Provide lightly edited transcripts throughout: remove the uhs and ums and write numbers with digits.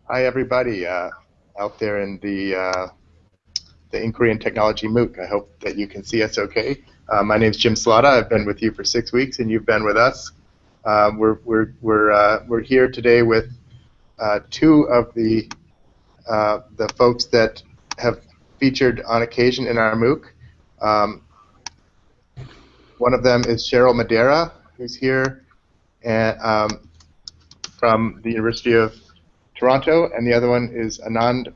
Hi, everybody out there in the Inquiry and Technology MOOC. I hope that you can see us okay. My name is Jim Slotta. I've been with you for 6 weeks, and you've been with us. We're here today with two of the folks that have featured on occasion in our MOOC. One of them is Cheryl Madeira, who's here, and from the University of Toronto, and the other one is Anand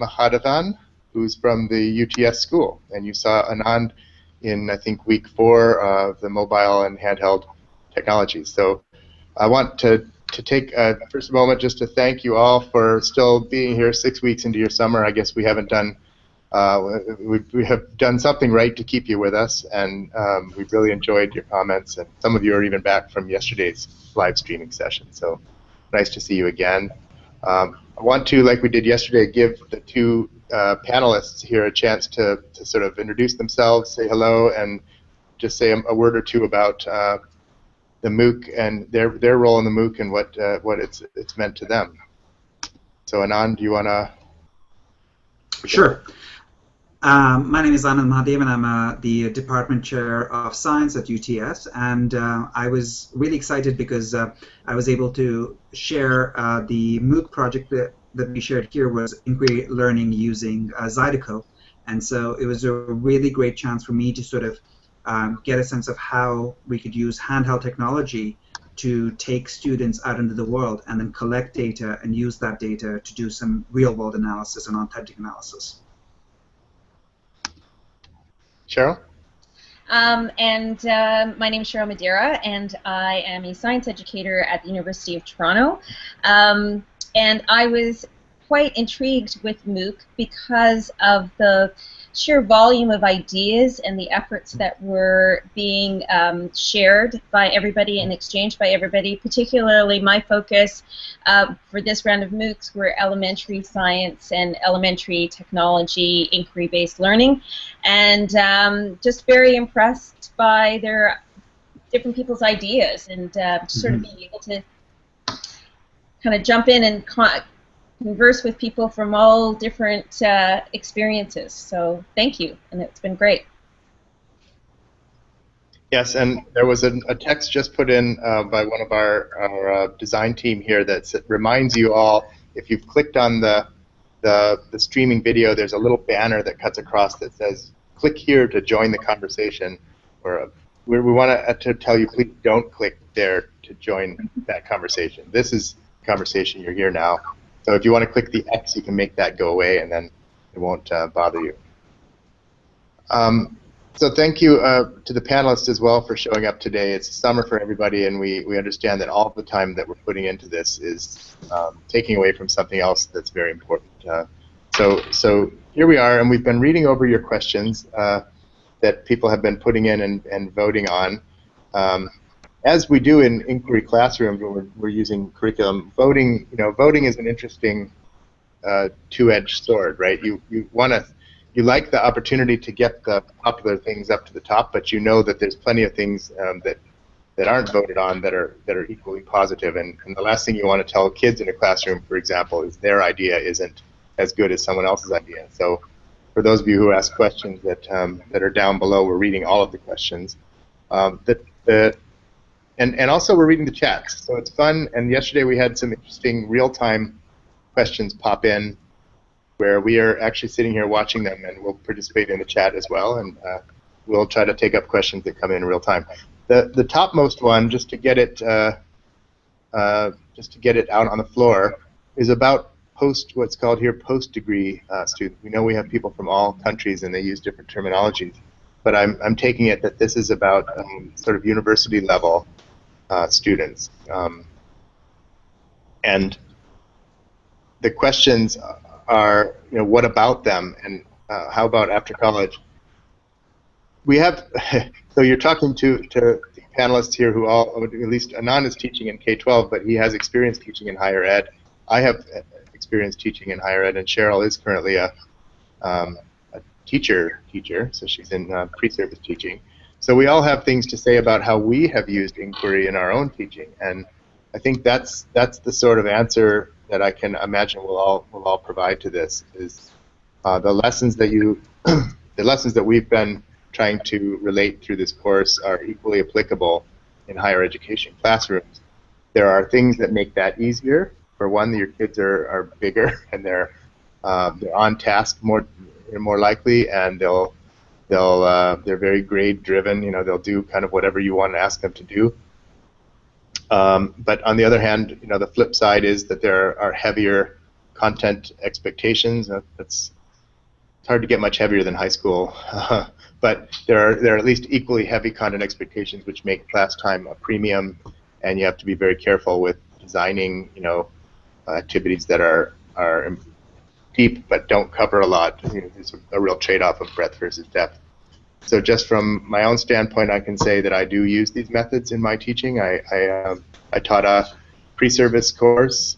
Mahadevan, who's from the UTS school. And you saw Anand in, I think, week 4 of the mobile and handheld technologies. So I want to take first a moment just to thank you all for still being here 6 weeks into your summer. I guess we haven't done, we have done something right to keep you with us, and we've really enjoyed your comments, and some of you are even back from yesterday's live streaming session. So nice to see you again. I want to, like we did yesterday, give the two panelists here a chance to sort of introduce themselves, say hello, and just say a word or two about the MOOC and their role in the MOOC and what it's meant to them. So Anand, do you want to? Sure. My name is Anand Mahadevan. I'm the Department Chair of Science at UTS, and I was really excited because I was able to share the MOOC project that we shared here was inquiry learning using Zydeco, and so it was a really great chance for me to sort of get a sense of how we could use handheld technology to take students out into the world and then collect data and use that data to do some real-world analysis and authentic analysis. Cheryl? My name is Cheryl Madeira, and I am a science educator at the University of Toronto. And I was quite intrigued with MOOC because of the sheer volume of ideas and the efforts that were being shared by everybody and exchanged by everybody. Particularly my focus for this round of MOOCs were elementary science and elementary technology inquiry-based learning, and just very impressed by their different people's ideas, and sort of being able to kind of jump in and converse with people from all different experiences. So thank you, and it's been great. Yes, and there was a text just put in by one of our design team here that reminds you all, if you've clicked on the streaming video, there's a little banner that cuts across that says, click here to join the conversation. Or we want to tell you, please don't click there to join that conversation. This is the conversation. You're here now. So if you want to click the X, you can make that go away, and then it won't bother you. So thank you to the panelists as well for showing up today. It's summer for everybody, and we understand that all the time that we're putting into this is taking away from something else that's very important. So here we are, and we've been reading over your questions that people have been putting in and voting on. As we do in inquiry classrooms when we're using curriculum, voting is an interesting two-edged sword, right? You like the opportunity to get the popular things up to the top, but you know that there's plenty of things that aren't voted on that are equally positive. And the last thing you want to tell kids in a classroom, for example, is their idea isn't as good as someone else's idea. So for those of you who ask questions that are down below, we're reading all of the questions. And also we're reading the chats, so it's fun. And yesterday we had some interesting real-time questions pop in where we are actually sitting here watching them, and we'll participate in the chat as well, and we'll try to take up questions that come in real time. The topmost one, just to get it out on the floor, is about what's called here post-degree students. We know we have people from all countries, and they use different terminologies, but I'm taking it that this is about sort of university level students. And the questions are, what about them, and how about after college? We have, so you're talking to panelists here who all, at least Anand is teaching in K-12, but he has experience teaching in higher ed. I have experience teaching in higher ed, and Cheryl is currently a teacher, so she's in pre-service teaching. So we all have things to say about how we have used inquiry in our own teaching, and I think that's the sort of answer that I can imagine we'll all provide to this is the lessons that the lessons that we've been trying to relate through this course are equally applicable in higher education classrooms. There are things that make that easier. For one, your kids are bigger and they're on task more likely, and they're very grade driven. They'll do kind of whatever you want to ask them to do. But on the other hand, the flip side is that there are heavier content expectations. It's hard to get much heavier than high school, but there are at least equally heavy content expectations, which make class time a premium, and you have to be very careful with designing, activities that are deep but don't cover a lot. There's a real trade-off of breadth versus depth. So just from my own standpoint, I can say that I do use these methods in my teaching. I taught a pre-service course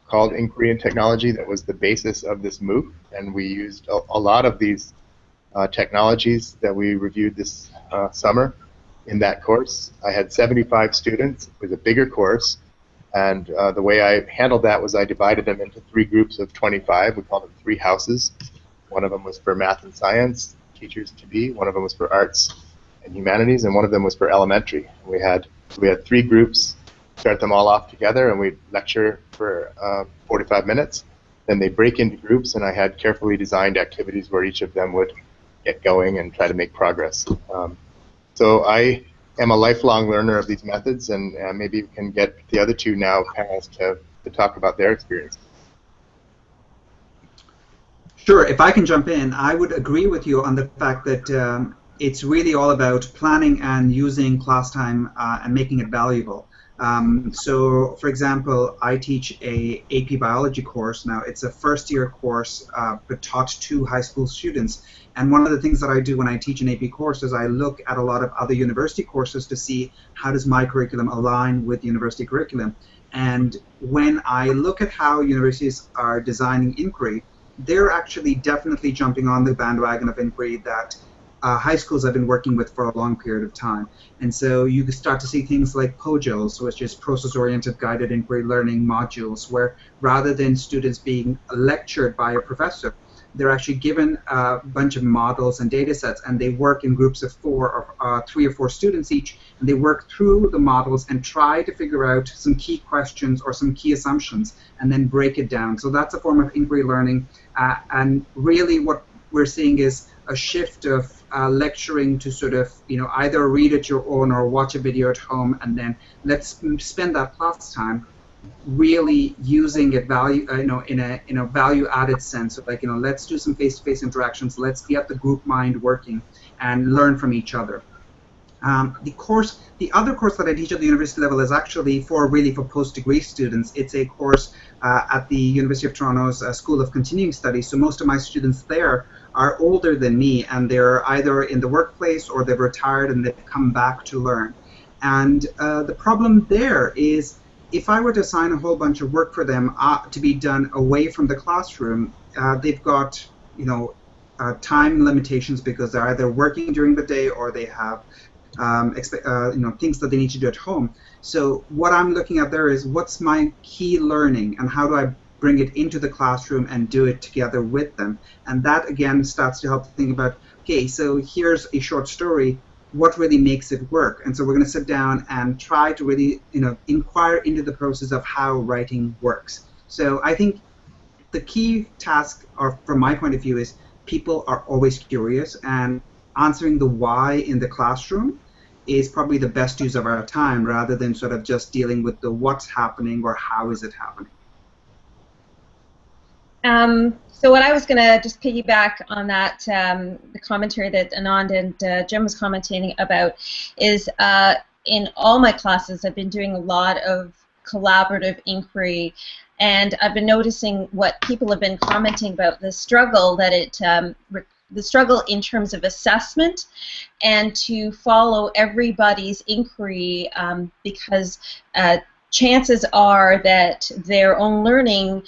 called Inquiry and Technology that was the basis of this MOOC, and we used a lot of these technologies that we reviewed this summer in that course. I had 75 students. It was a bigger course, and the way I handled that was I divided them into 3 groups of 25. We called them 3 houses. One of them was for math and science teachers to be, one of them was for arts and humanities, and one of them was for elementary. We had 3 groups, start them all off together, and we'd lecture for 45 minutes. Then they break into groups, and I had carefully designed activities where each of them would get going and try to make progress. So I am a lifelong learner of these methods, and maybe we can get the other 2 now panels to talk about their experience. Sure, if I can jump in, I would agree with you on the fact that it's really all about planning and using class time and making it valuable. So, for example, I teach a AP biology course. Now, it's a first-year course, but taught to high school students. And one of the things that I do when I teach an AP course is I look at a lot of other university courses to see how does my curriculum align with university curriculum. And when I look at how universities are designing inquiry, they're actually definitely jumping on the bandwagon of inquiry that high schools have been working with for a long period of time. And so you start to see things like POJOs, which is process-oriented guided inquiry learning modules, where rather than students being lectured by a professor, they're actually given a bunch of models and data sets, and they work in groups of 4 or 3 or 4 students each, and they work through the models and try to figure out some key questions or some key assumptions, and then break it down. So that's a form of inquiry learning, and really what we're seeing is a shift of lecturing to sort of, either read at your own or watch a video at home, and then let's spend that class time really using it in a value-added sense. So like, let's do some face-to-face interactions. Let's get the group mind working and learn from each other. The other course that I teach at the university level is actually for post-degree students. It's a course at the University of Toronto's School of Continuing Studies. So most of my students there are older than me, and they're either in the workplace or they've retired and they've come back to learn. And the problem there is, if I were to assign a whole bunch of work for them to be done away from the classroom, they've got time limitations because they're either working during the day or they have things that they need to do at home. So what I'm looking at there is, what's my key learning and how do I bring it into the classroom and do it together with them? And that again starts to help to think about, okay, so here's a short story. What really makes it work? And so we're going to sit down and try to really, inquire into the process of how writing works. So I think the key task, or from my point of view, is people are always curious, and answering the why in the classroom is probably the best use of our time, rather than sort of just dealing with the what's happening or how is it happening. So what I was going to just piggyback on that, the commentary that Anand and Jim was commenting about, is in all my classes I've been doing a lot of collaborative inquiry, and I've been noticing what people have been commenting about, the struggle that the struggle in terms of assessment and to follow everybody's inquiry, because chances are that their own learning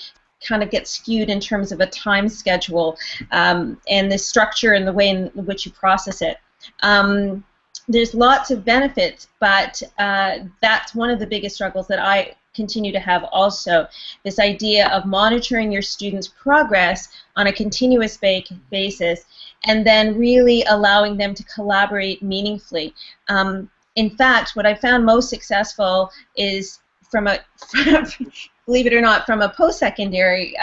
kind of gets skewed in terms of a time schedule and the structure and the way in which you process it. There's lots of benefits, but that's one of the biggest struggles that I continue to have also, this idea of monitoring your students' progress on a continuous basis, and then really allowing them to collaborate meaningfully. In fact, what I found most successful is believe it or not, from a post-secondary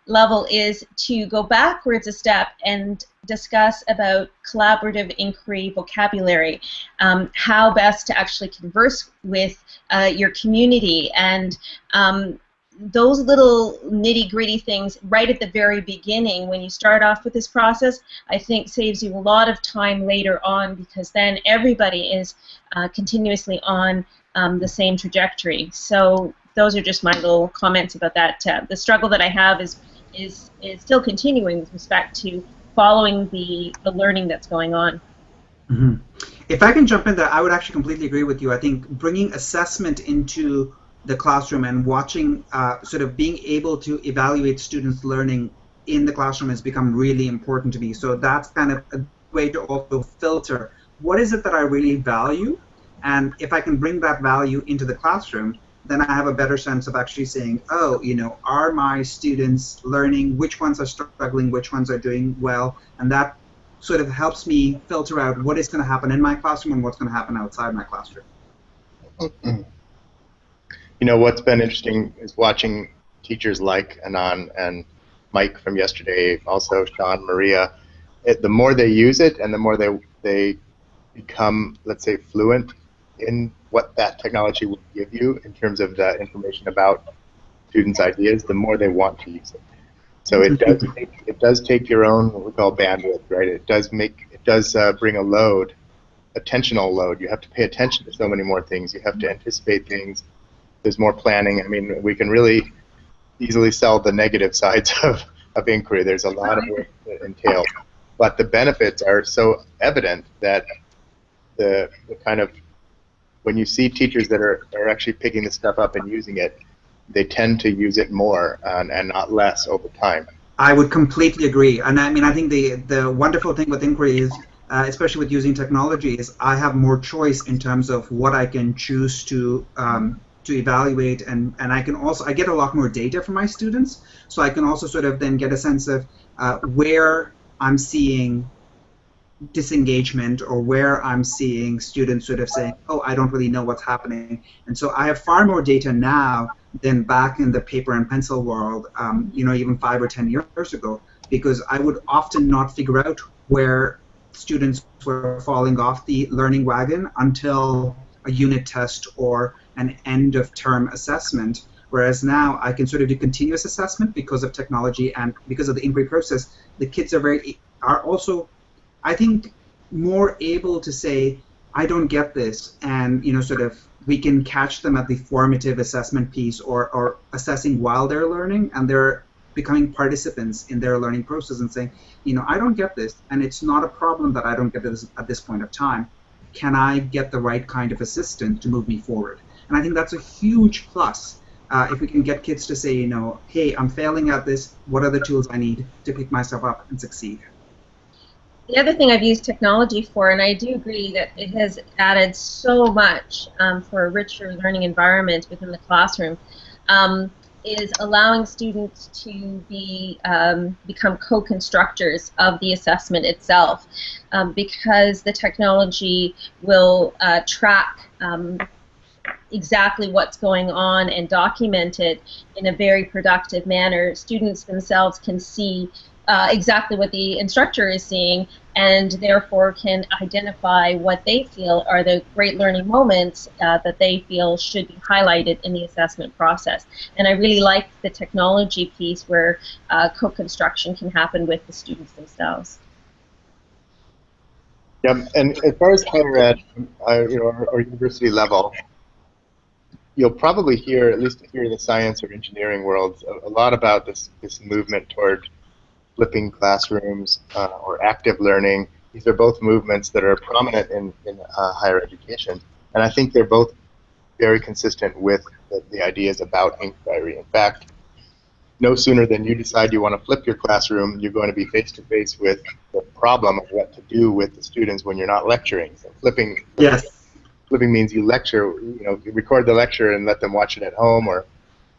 level, is to go backwards a step and discuss about collaborative inquiry vocabulary, how best to actually converse with your community, and those little nitty-gritty things right at the very beginning when you start off with this process, I think saves you a lot of time later on, because then everybody is continuously on the same trajectory. So those are just my little comments about that. The struggle that I have is still continuing with respect to following the learning that's going on. Mm-hmm. If I can jump in there, I would actually completely agree with you. I think bringing assessment into the classroom and watching, sort of being able to evaluate students' learning in the classroom has become really important to me. So that's kind of a way to also filter what is it that I really value, and if I can bring that value into the classroom, then I have a better sense of actually saying, oh, you know, are my students learning, which ones are struggling, which ones are doing well, and that sort of helps me filter out what is going to happen in my classroom and what's going to happen outside my classroom. You know, what's been interesting is watching teachers like Anand and Mike from yesterday, also Sean, Maria. The more they use it and the more they become, let's say, fluent in what that technology will give you in terms of the information about students' ideas, the more they want to use it. So it does take your own, what we call bandwidth, right? It does bring a load, attentional load. You have to pay attention to so many more things. You have to anticipate things. There's more planning. I mean, we can really easily sell the negative sides of inquiry. There's a lot of work that entails. But the benefits are so evident that the kind of, when you see teachers that are actually picking this stuff up and using it, they tend to use it more and not less over time. I would completely agree. And I mean, I think the wonderful thing with inquiry is, especially with using technology, is I have more choice in terms of what I can choose to evaluate, and I get a lot more data from my students, so I can also sort of then get a sense of where I'm seeing disengagement or where I'm seeing students sort of saying, oh, I don't really know what's happening. And so I have far more data now than back in the paper and pencil world, you know, even 5 or 10 years ago, because I would often not figure out where students were falling off the learning wagon until a unit test or an end of term assessment. Whereas now I can sort of do continuous assessment because of technology and because of the inquiry process. The kids are also, I think, more able to say, I don't get this, and you know, sort of we can catch them at the formative assessment piece or assessing while they're learning, and they're becoming participants in their learning process and saying, you know, I don't get this, and it's not a problem that I don't get this at this point of time. Can I get the right kind of assistance to move me forward? And I think that's a huge plus. If we can get kids to say, you know, hey, I'm failing at this, what are the tools I need to pick myself up and succeed? The other thing I've used technology for, and I do agree that it has added so much for a richer learning environment within the classroom, is allowing students to become co-constructors of the assessment itself, because the technology will track exactly what's going on and document it in a very productive manner. Students themselves can see exactly what the instructor is seeing, and therefore can identify what they feel are the great learning moments that they feel should be highlighted in the assessment process. And I really like the technology piece where co-construction can happen with the students themselves. Yeah, and as far as higher ed, you know, or university level, you'll probably hear, at least here in the science or engineering worlds, a lot about this movement toward flipping classrooms or active learning. These are both movements that are prominent in higher education, and I think they're both very consistent with the ideas about inquiry. In fact, no sooner than you decide you want to flip your classroom, you're going to be face to face with the problem of what to do with the students when you're not lecturing. So flipping Yes. flipping means you lecture, you record the lecture and let them watch it at home, or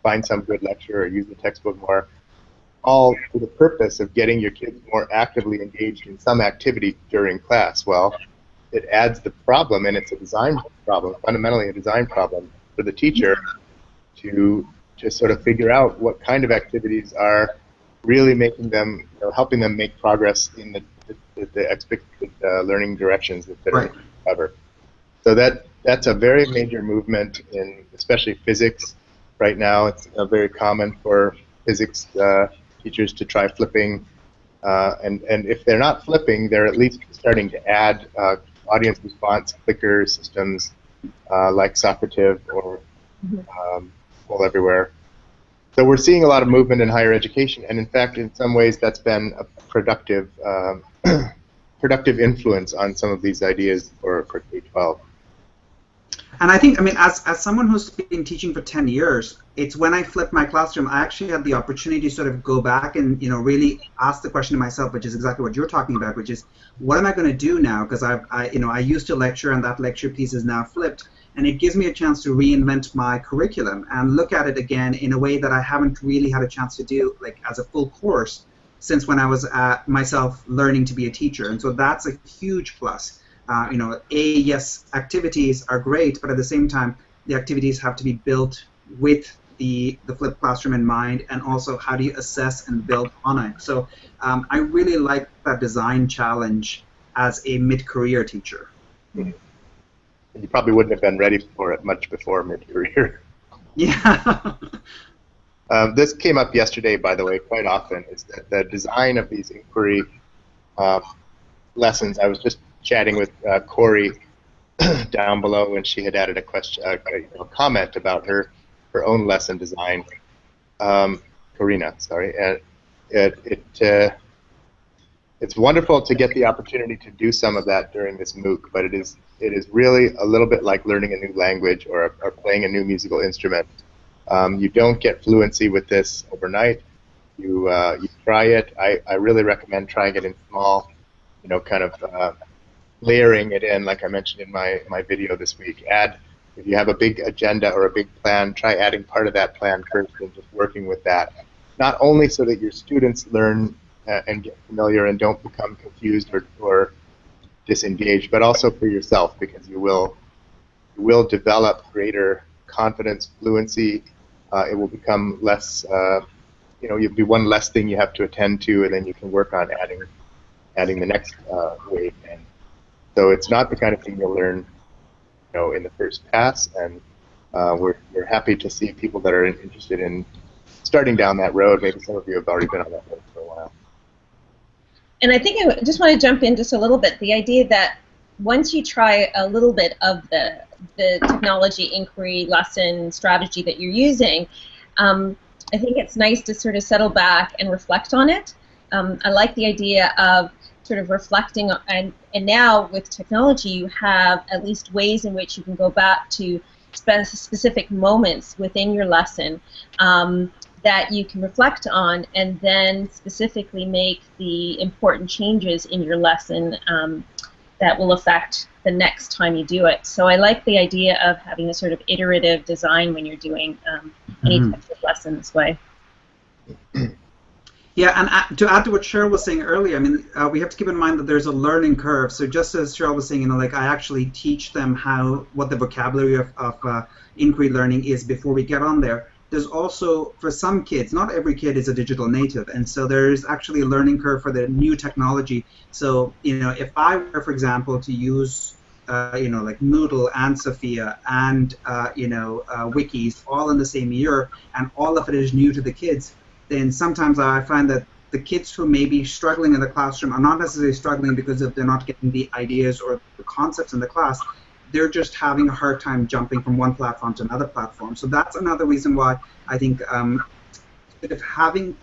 find some good lecture, or use the textbook more, all for the purpose of getting your kids more actively engaged in some activity during class. Well, it adds the problem, and it's a design problem, fundamentally a design problem for the teacher to just sort of figure out what kind of activities are really making them, helping them make progress in the expected learning directions that they're going to cover. So that's a very major movement in especially physics right now. It's very common for physics teachers to try flipping, and if they're not flipping, they're at least starting to add audience response clicker systems like Socrative or Poll Everywhere. So we're seeing a lot of movement in higher education, and in fact, in some ways, that's been a productive productive influence on some of these ideas for K-12. And I think, I mean, as someone who's been teaching for 10 years, it's when I flipped my classroom, I actually had the opportunity to sort of go back and, really ask the question to myself, which is exactly what you're talking about, which is, what am I going to do now? Because I used to lecture, and that lecture piece is now flipped. And it gives me a chance to reinvent my curriculum and look at it again in a way that I haven't really had a chance to do, like as a full course, since when I was myself learning to be a teacher. And so that's a huge plus. Yes, activities are great, but at the same time, the activities have to be built with the flipped classroom in mind, and also how do you assess and build on it. So I really like that design challenge as a mid-career teacher. Mm-hmm. You probably wouldn't have been ready for it much before mid-career. Yeah. This came up yesterday, by the way, quite often, is that the design of these inquiry lessons. I was just chatting with Corey down below, and she had added a question, a comment about her own lesson design. Karina, sorry. It's wonderful to get the opportunity to do some of that during this MOOC, but it is really a little bit like learning a new language or playing a new musical instrument. You don't get fluency with this overnight. You try it. I really recommend trying it in small, kind of layering it in, like I mentioned in my video this week. If you have a big agenda or a big plan, try adding part of that plan first and just working with that. Not only so that your students learn and get familiar and don't become confused or disengaged, but also for yourself, because you will develop greater confidence, fluency. It will become less, you'll be one less thing you have to attend to, and then you can work on adding the next wave in. So it's not the kind of thing you'll learn, in the first pass, and we're happy to see people that are interested in starting down that road. Maybe some of you have already been on that road for a while. And I think I just want to jump in just a little bit. The idea that once you try a little bit of the technology inquiry lesson strategy that you're using, I think it's nice to sort of settle back and reflect on it. I like the idea of sort of reflecting, and now with technology you have at least ways in which you can go back to specific moments within your lesson that you can reflect on, and then specifically make the important changes in your lesson that will affect the next time you do it. So I like the idea of having a sort of iterative design when you're doing any type of lesson this way. Yeah, and to add to what Cheryl was saying earlier, I mean, we have to keep in mind that there's a learning curve. So just as Cheryl was saying, like I actually teach them what the vocabulary of inquiry learning is before we get on there. There's also, for some kids, not every kid is a digital native, and so there's actually a learning curve for the new technology. So, if I were, for example, to use, like Moodle and Sophia and, wikis all in the same year, and all of it is new to the kids, then sometimes I find that the kids who may be struggling in the classroom are not necessarily struggling because they're not getting the ideas or the concepts in the class. They're just having a hard time jumping from one platform to another platform. So that's another reason why I think having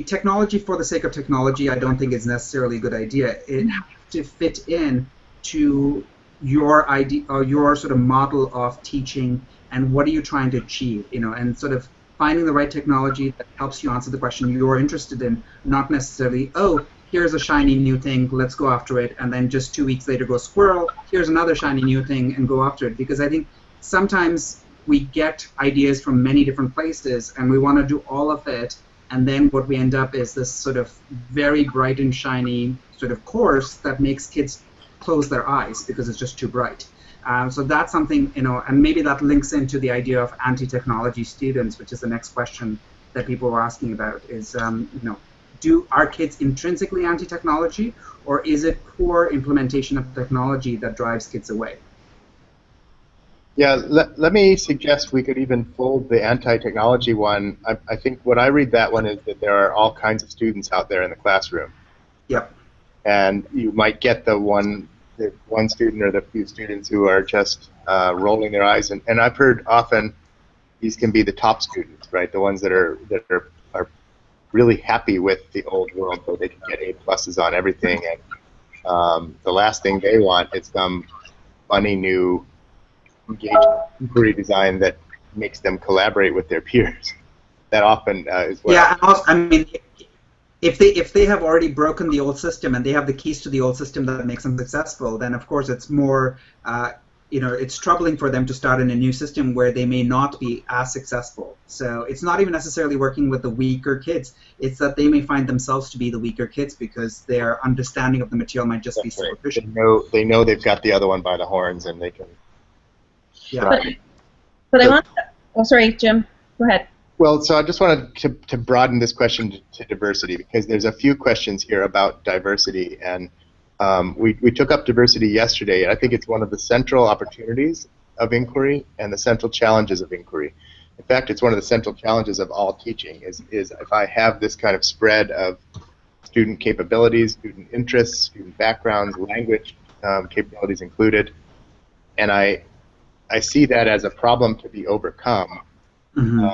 technology for the sake of technology, I don't think is necessarily a good idea. It has to fit in to your idea or your sort of model of teaching, and what are you trying to achieve, and sort of finding the right technology that helps you answer the question you're interested in, not necessarily, oh, here's a shiny new thing, let's go after it, and then just 2 weeks later go squirrel, here's another shiny new thing, and go after it. Because I think sometimes we get ideas from many different places, and we want to do all of it, and then what we end up is this sort of very bright and shiny sort of course that makes kids close their eyes because it's just too bright. So that's something, and maybe that links into the idea of anti-technology students, which is the next question that people were asking about, is, are kids intrinsically anti-technology, or is it poor implementation of technology that drives kids away? Yeah, let me suggest we could even fold the anti-technology one. I think what I read that one is that there are all kinds of students out there in the classroom. Yep. And you might get the one student or the few students who are just rolling their eyes. And I've heard often these can be the top students, right? The ones that are really happy with the old world, so they can get A+ on everything. And the last thing they want is some funny new engagement inquiry design that makes them collaborate with their peers. That often is what. Yeah, and also, I mean, if they have already broken the old system and they have the keys to the old system that makes them successful, then of course it's more, it's troubling for them to start in a new system where they may not be as successful. So it's not even necessarily working with the weaker kids. It's that they may find themselves to be the weaker kids because their understanding of the material might just be superficial. They know they've got the other one by the horns, and they can. Yeah. But I want. Oh, sorry, Jim. Go ahead. Well, so I just wanted to broaden this question to diversity, because there's a few questions here about diversity, and we took up diversity yesterday, and I think it's one of the central opportunities of inquiry and the central challenges of inquiry. In fact, it's one of the central challenges of all teaching, is if I have this kind of spread of student capabilities, student interests, student backgrounds, language capabilities included, and I see that as a problem to be overcome. Mm-hmm.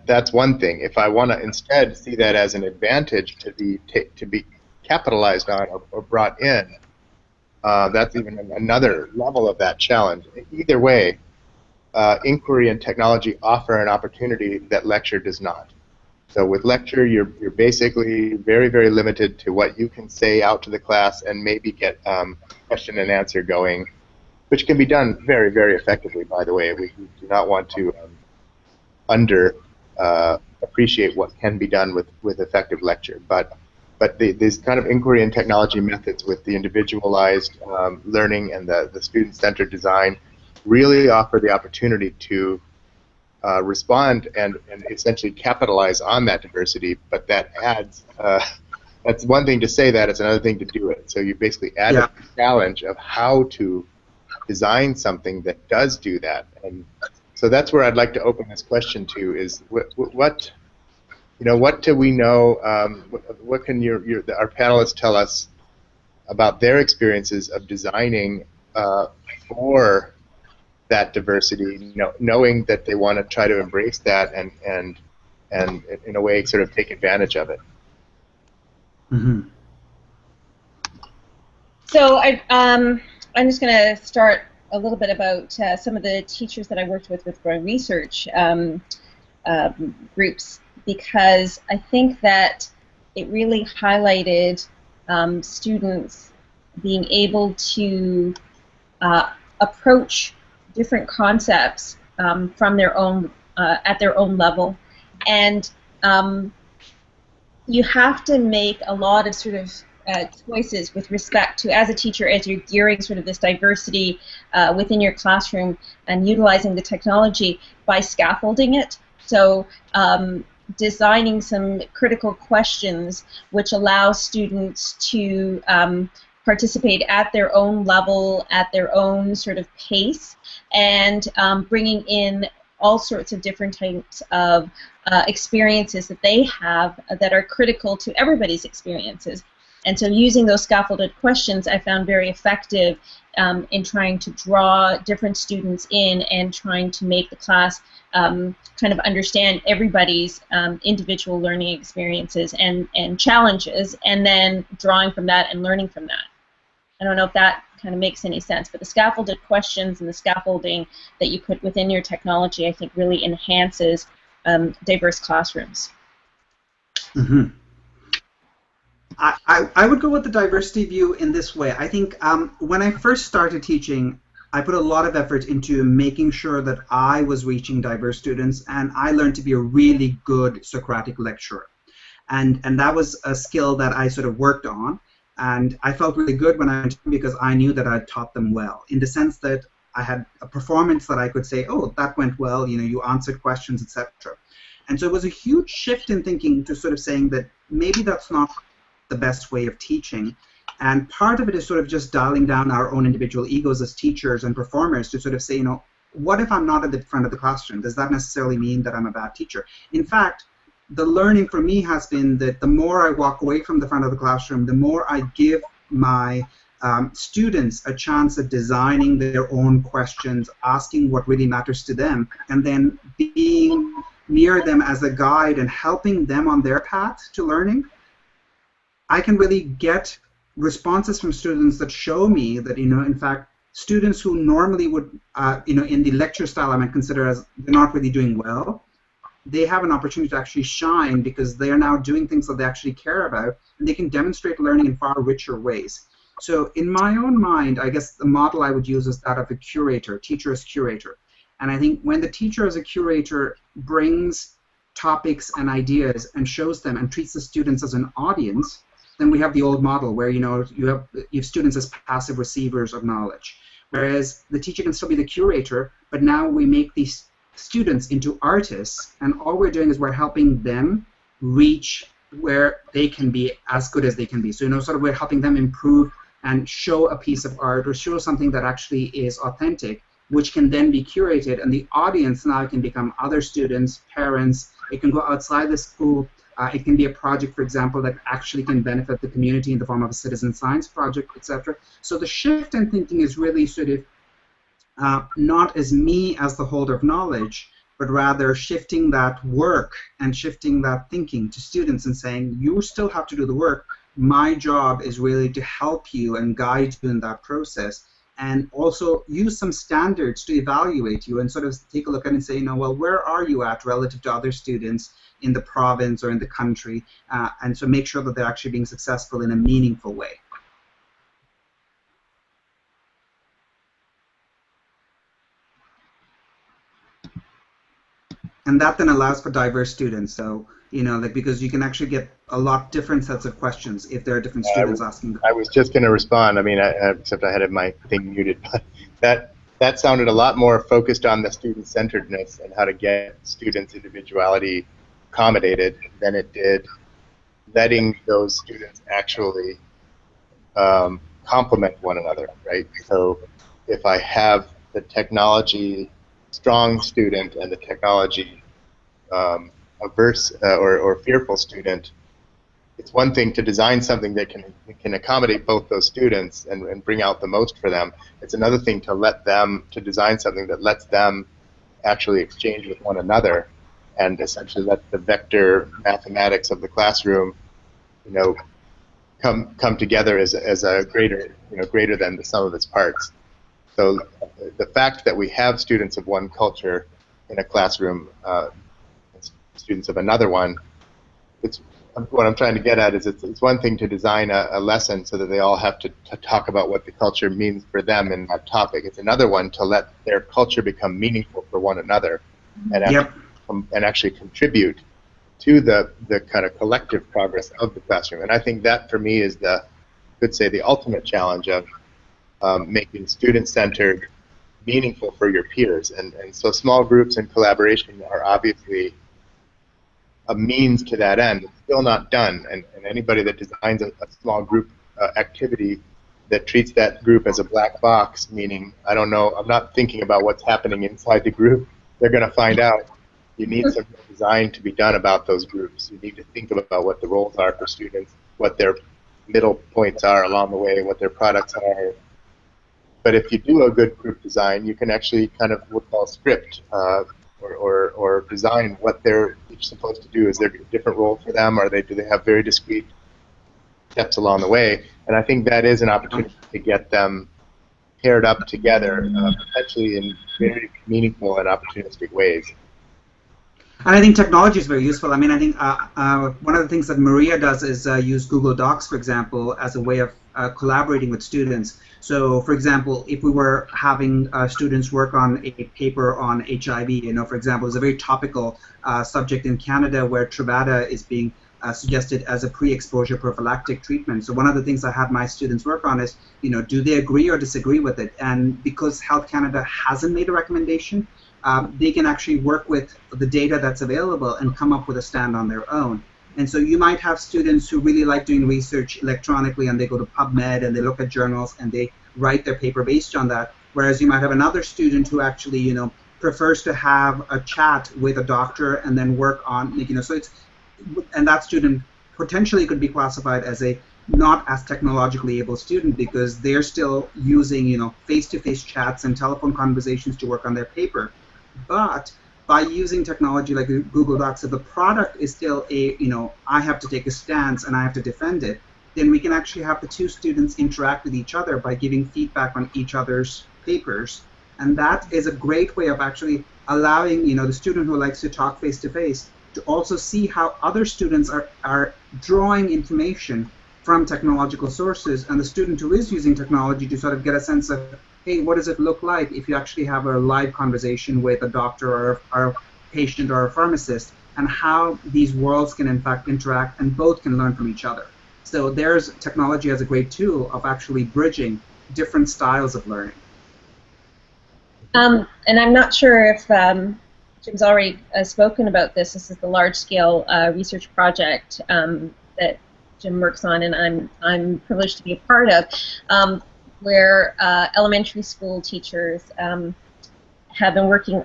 That's one thing. If I want to instead see that as an advantage to be capitalized on or brought in, that's even another level of that challenge. Either way, inquiry and technology offer an opportunity that lecture does not. So with lecture, you're basically very, very limited to what you can say out to the class and maybe get question and answer going, which can be done very, very effectively, by the way. We do not want to appreciate what can be done with effective lecture. But these kind of inquiry and technology methods with the individualized learning and the student-centered design really offer the opportunity to respond and essentially capitalize on that diversity, but that adds, that's one thing to say that, it's another thing to do it. So you basically add a challenge of how to design something that does do that. And so that's where I'd like to open this question to, is what do we know, what can our panelists tell us about their experiences of designing for that diversity, knowing that they want to try to embrace that and in a way sort of take advantage of it. Mm-hmm. So I'm just going to start a little bit about some of the teachers that I worked with my research groups, because I think that it really highlighted students being able to approach different concepts from their own at their own level, and you have to make a lot of sort of choices with respect to, as a teacher, as you're gearing sort of this diversity within your classroom and utilizing the technology by scaffolding it. So designing some critical questions which allow students to participate at their own level, at their own sort of pace, and bringing in all sorts of different types of experiences that they have that are critical to everybody's experiences. And so using those scaffolded questions I found very effective in trying to draw different students in and trying to make the class kind of understand everybody's individual learning experiences and challenges, and then drawing from that and learning from that. I don't know if that kind of makes any sense, but the scaffolded questions and the scaffolding that you put within your technology, I think, really enhances diverse classrooms. Mm-hmm. I would go with the diversity view in this way. I think when I first started teaching, I put a lot of effort into making sure that I was reaching diverse students, and I learned to be a really good Socratic lecturer. And that was a skill that I sort of worked on, and I felt really good when I went in because I knew that I taught them well, in the sense that I had a performance that I could say, oh, that went well, you know, you answered questions, etc. And so it was a huge shift in thinking to sort of saying that maybe that's not the best way of teaching. And part of it is sort of just dialing down our own individual egos as teachers and performers to sort of say, you know, what if I'm not at the front of the classroom? Does that necessarily mean that I'm a bad teacher? In fact, the learning for me has been that the more I walk away from the front of the classroom, the more I give my students a chance at designing their own questions, asking what really matters to them, and then being near them as a guide and helping them on their path to learning. I can really get responses from students that show me that, you know, in fact, students who normally would, you know, in the lecture style I might consider as they're not really doing well, they have an opportunity to actually shine because they are now doing things that they actually care about, and they can demonstrate learning in far richer ways. So in my own mind, I guess the model I would use is that of a curator, teacher as curator. And I think when the teacher as a curator brings topics and ideas and shows them and treats the students as an audience, then we have the old model where, you know, you have students as passive receivers of knowledge. Whereas the teacher can still be the curator, but now we make these students into artists, and all we're doing is we're helping them reach where they can be as good as they can be. So, you know, sort of we're helping them improve and show a piece of art or show something that actually is authentic, which can then be curated, and the audience now can become other students, parents. It can go outside the school. It can be a project, for example, that actually can benefit the community in the form of a citizen science project, etc. So the shift in thinking is really sort of not as me as the holder of knowledge, but rather shifting that work and shifting that thinking to students and saying, you still have to do the work. My job is really to help you and guide you in that process, and also use some standards to evaluate you and sort of take a look at it and say, you know, well, where are you at relative to other students in the province or in the country, and so make sure that they're actually being successful in a meaningful way. And that then allows for diverse students. So, you know, like, because you can actually get a lot different sets of questions if there are different students asking them. I was just going to respond. I mean, except I had my thing muted. But that sounded a lot more focused on the student-centeredness and how to get students' individuality accommodated than it did letting those students actually complement one another, right? So if I have the technology strong student and the technology averse or fearful student, it's one thing to design something that can accommodate both those students and bring out the most for them. It's another thing to design something that lets them actually exchange with one another and essentially let the vector mathematics of the classroom, you know, come together as a greater, you know, greater than the sum of its parts. So the fact that we have students of one culture in a classroom, students of another one, it's what I'm trying to get at is it's one thing to design a lesson so that they all have to talk about what the culture means for them in that topic. It's another one to let their culture become meaningful for one another and actually contribute to the kind of collective progress of the classroom. And I think that for me is the ultimate challenge of making student-centered meaningful for your peers. And so small groups and collaboration are obviously a means to that end. It's still not done, and anybody that designs a small group activity that treats that group as a black box, meaning I don't know, I'm not thinking about what's happening inside the group, they're going to find out. You need some design to be done about those groups. You need to think about what the roles are for students, what their middle points are along the way, what their products are. But if you do a good group design, you can actually kind of what we call script or design what they're each supposed to do. Is there a different role for them? Do they have very discrete steps along the way? And I think that is an opportunity to get them paired up together, potentially in very meaningful and opportunistic ways. And I think technology is very useful. I mean, I think one of the things that Maria does is use Google Docs, for example, as a way of collaborating with students. So, for example, if we were having students work on a paper on HIV, for example, it's a very topical subject in Canada where Truvada is being suggested as a pre-exposure prophylactic treatment. So one of the things I had my students work on is, do they agree or disagree with it? And because Health Canada hasn't made a recommendation, they can actually work with the data that's available and come up with a stand on their own. And so you might have students who really like doing research electronically, and they go to PubMed and they look at journals and they write their paper based on that. Whereas you might have another student who actually, prefers to have a chat with a doctor and then work on, so it's, and that student potentially could be classified as a not as technologically able student because they're still using, face-to-face chats and telephone conversations to work on their paper. But by using technology like Google Docs, if the product is still I have to take a stance and I have to defend it, then we can actually have the two students interact with each other by giving feedback on each other's papers. And that is a great way of actually allowing, the student who likes to talk face-to-face to also see how other students are drawing information from technological sources, and the student who is using technology to sort of get a sense of, hey, what does it look like if you actually have a live conversation with a doctor or a patient or a pharmacist, and how these worlds can in fact interact and both can learn from each other. So there's technology as a great tool of actually bridging different styles of learning. And I'm not sure if Jim's already spoken about this. This is the large-scale research project that Jim works on, and I'm privileged to be a part of, where elementary school teachers have been working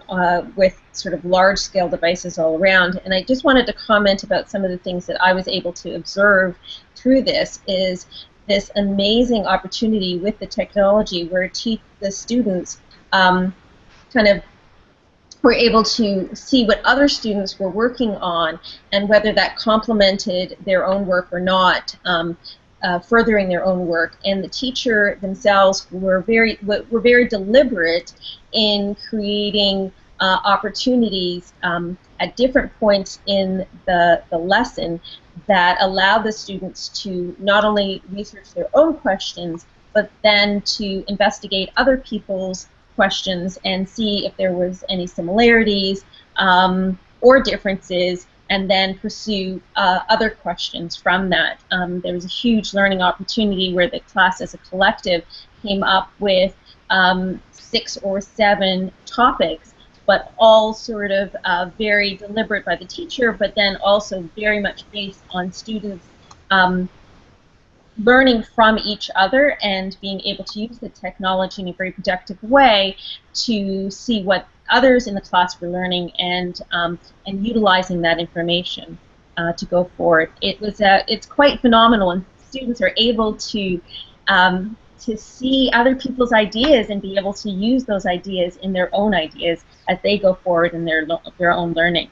with sort of large-scale devices all around. And I just wanted to comment about some of the things that I was able to observe through this. Is this amazing opportunity with the technology where the students kind of were able to see what other students were working on and whether that complemented their own work or not, furthering their own work. And the teacher themselves were very deliberate in creating opportunities at different points in the lesson that allowed the students to not only research their own questions, but then to investigate other people's questions and see if there was any similarities or differences, and then pursue other questions from that. There was a huge learning opportunity where the class as a collective came up with 6 or 7 topics, but all sort of very deliberate by the teacher, but then also very much based on students learning from each other and being able to use the technology in a very productive way to see what others in the class were learning and utilizing that information to go forward. It's quite phenomenal, and students are able to see other people's ideas and be able to use those ideas in their own ideas as they go forward in their own learning.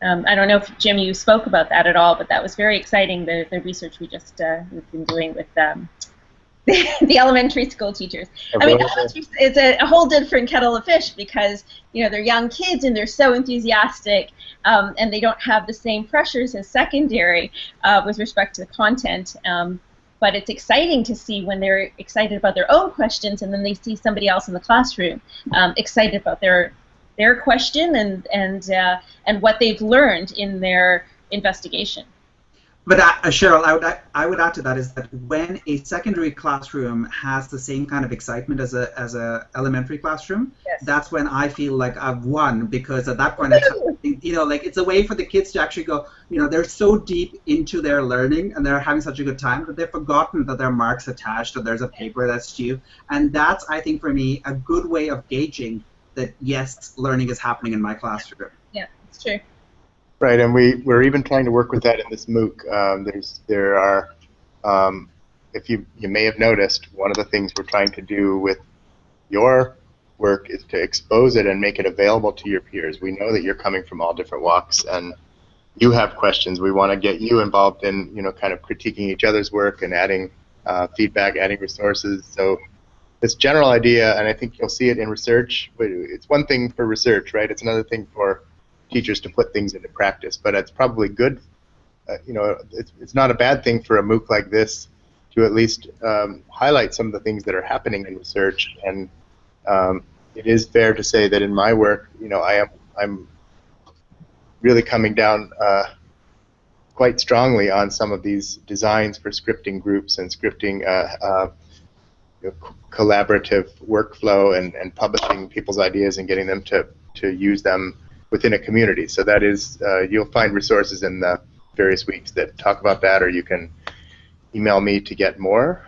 I don't know if, Jim, you spoke about that at all, but that was very exciting, the research we've been doing with the elementary school teachers. I mean, it's a whole different kettle of fish because, they're young kids and they're so enthusiastic, and they don't have the same pressures as secondary with respect to the content. But it's exciting to see when they're excited about their own questions and then they see somebody else in the classroom excited about their question and what they've learned in their investigation. But Cheryl, I would add to that is that when a secondary classroom has the same kind of excitement as a elementary classroom, yes, that's when I feel like I've won, because at that point, it's a way for the kids to actually go, they're so deep into their learning and they're having such a good time that they've forgotten that there are marks attached or there's a paper that's due, and that's, I think, for me, a good way of gauging that yes, learning is happening in my classroom. Yeah, it's true. Right, and we're even trying to work with that in this MOOC. There are, if you may have noticed, one of the things we're trying to do with your work is to expose it and make it available to your peers. We know that you're coming from all different walks and you have questions. We want to get you involved in, kind of critiquing each other's work and adding feedback, adding resources. So this general idea, and I think you'll see it in research. It's one thing for research, right? It's another thing for teachers to put things into practice, but it's probably good. It's not a bad thing for a MOOC like this to at least highlight some of the things that are happening in research. And it is fair to say that in my work, I'm really coming down quite strongly on some of these designs for scripting groups and scripting collaborative workflow and publishing people's ideas and getting them to use them within a community. So that is, you'll find resources in the various weeks that talk about that, or you can email me to get more.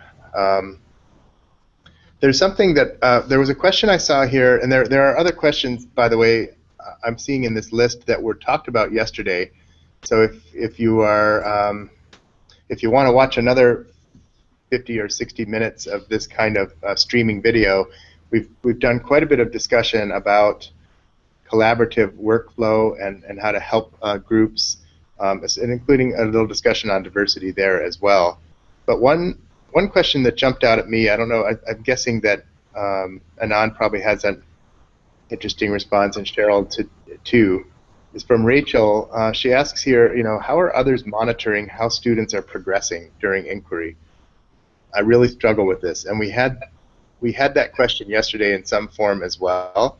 There's something that, there was a question I saw here, and there are other questions, by the way, I'm seeing in this list that were talked about yesterday. So if you are, if you want to watch another 50 or 60 minutes of this kind of streaming video, we've done quite a bit of discussion about collaborative workflow and how to help groups, and including a little discussion on diversity there as well. But one question that jumped out at me, I don't know, I'm guessing that Anand probably has an interesting response, and Cheryl too, is from Rachel. She asks here, how are others monitoring how students are progressing during inquiry? I really struggle with this, and we had that question yesterday in some form as well.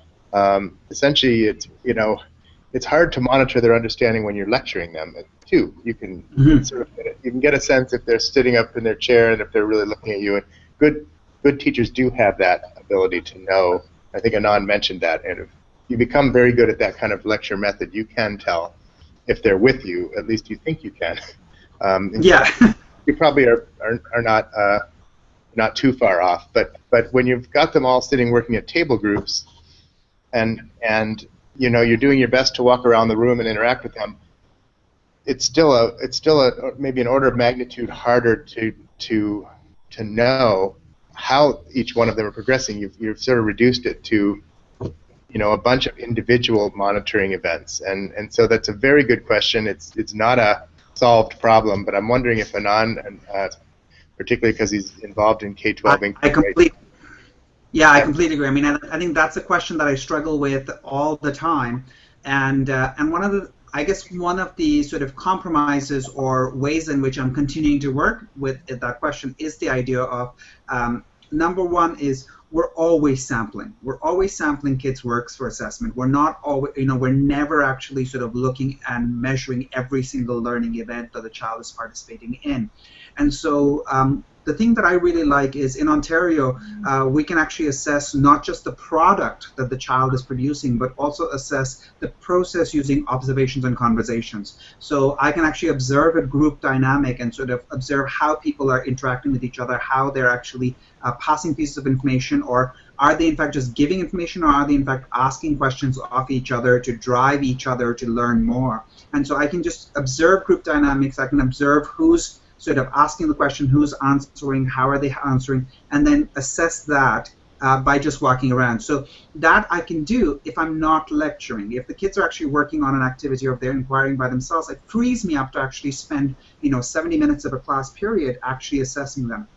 Essentially, it's hard to monitor their understanding when you're lecturing them too. You can sort of you can get a sense if they're sitting up in their chair and if they're really looking at you. And good teachers do have that ability to know. I think Anand mentioned that, and if you become very good at that kind of lecture method, you can tell if they're with you. At least you think you can. Yeah. You probably are not too far off, but when you've got them all sitting working at table groups, and you're doing your best to walk around the room and interact with them, it's still maybe an order of magnitude harder to know how each one of them are progressing. You've sort of reduced it to a bunch of individual monitoring events, and so that's a very good question. It's not a solved problem, but I'm wondering if Anand, particularly because he's involved in K-12. I completely agree. I mean, I think that's a question that I struggle with all the time, and one of the sort of compromises or ways in which I'm continuing to work with that question is the idea of number one is we're always sampling. We're always sampling kids' works for assessment. We're not always, we're never actually sort of looking and measuring every single learning event that the child is participating in. And so the thing that I really like is in Ontario, we can actually assess not just the product that the child is producing, but also assess the process using observations and conversations. So I can actually observe a group dynamic and sort of observe how people are interacting with each other, how they're actually passing pieces of information, or are they in fact just giving information, or are they in fact asking questions of each other to drive each other to learn more. And so I can just observe group dynamics, I can observe who's sort of asking the question, who's answering, how are they answering, and then assess that by just walking around. So that I can do if I'm not lecturing. If the kids are actually working on an activity or if they're inquiring by themselves, it frees me up to actually spend 70 minutes of a class period actually assessing them.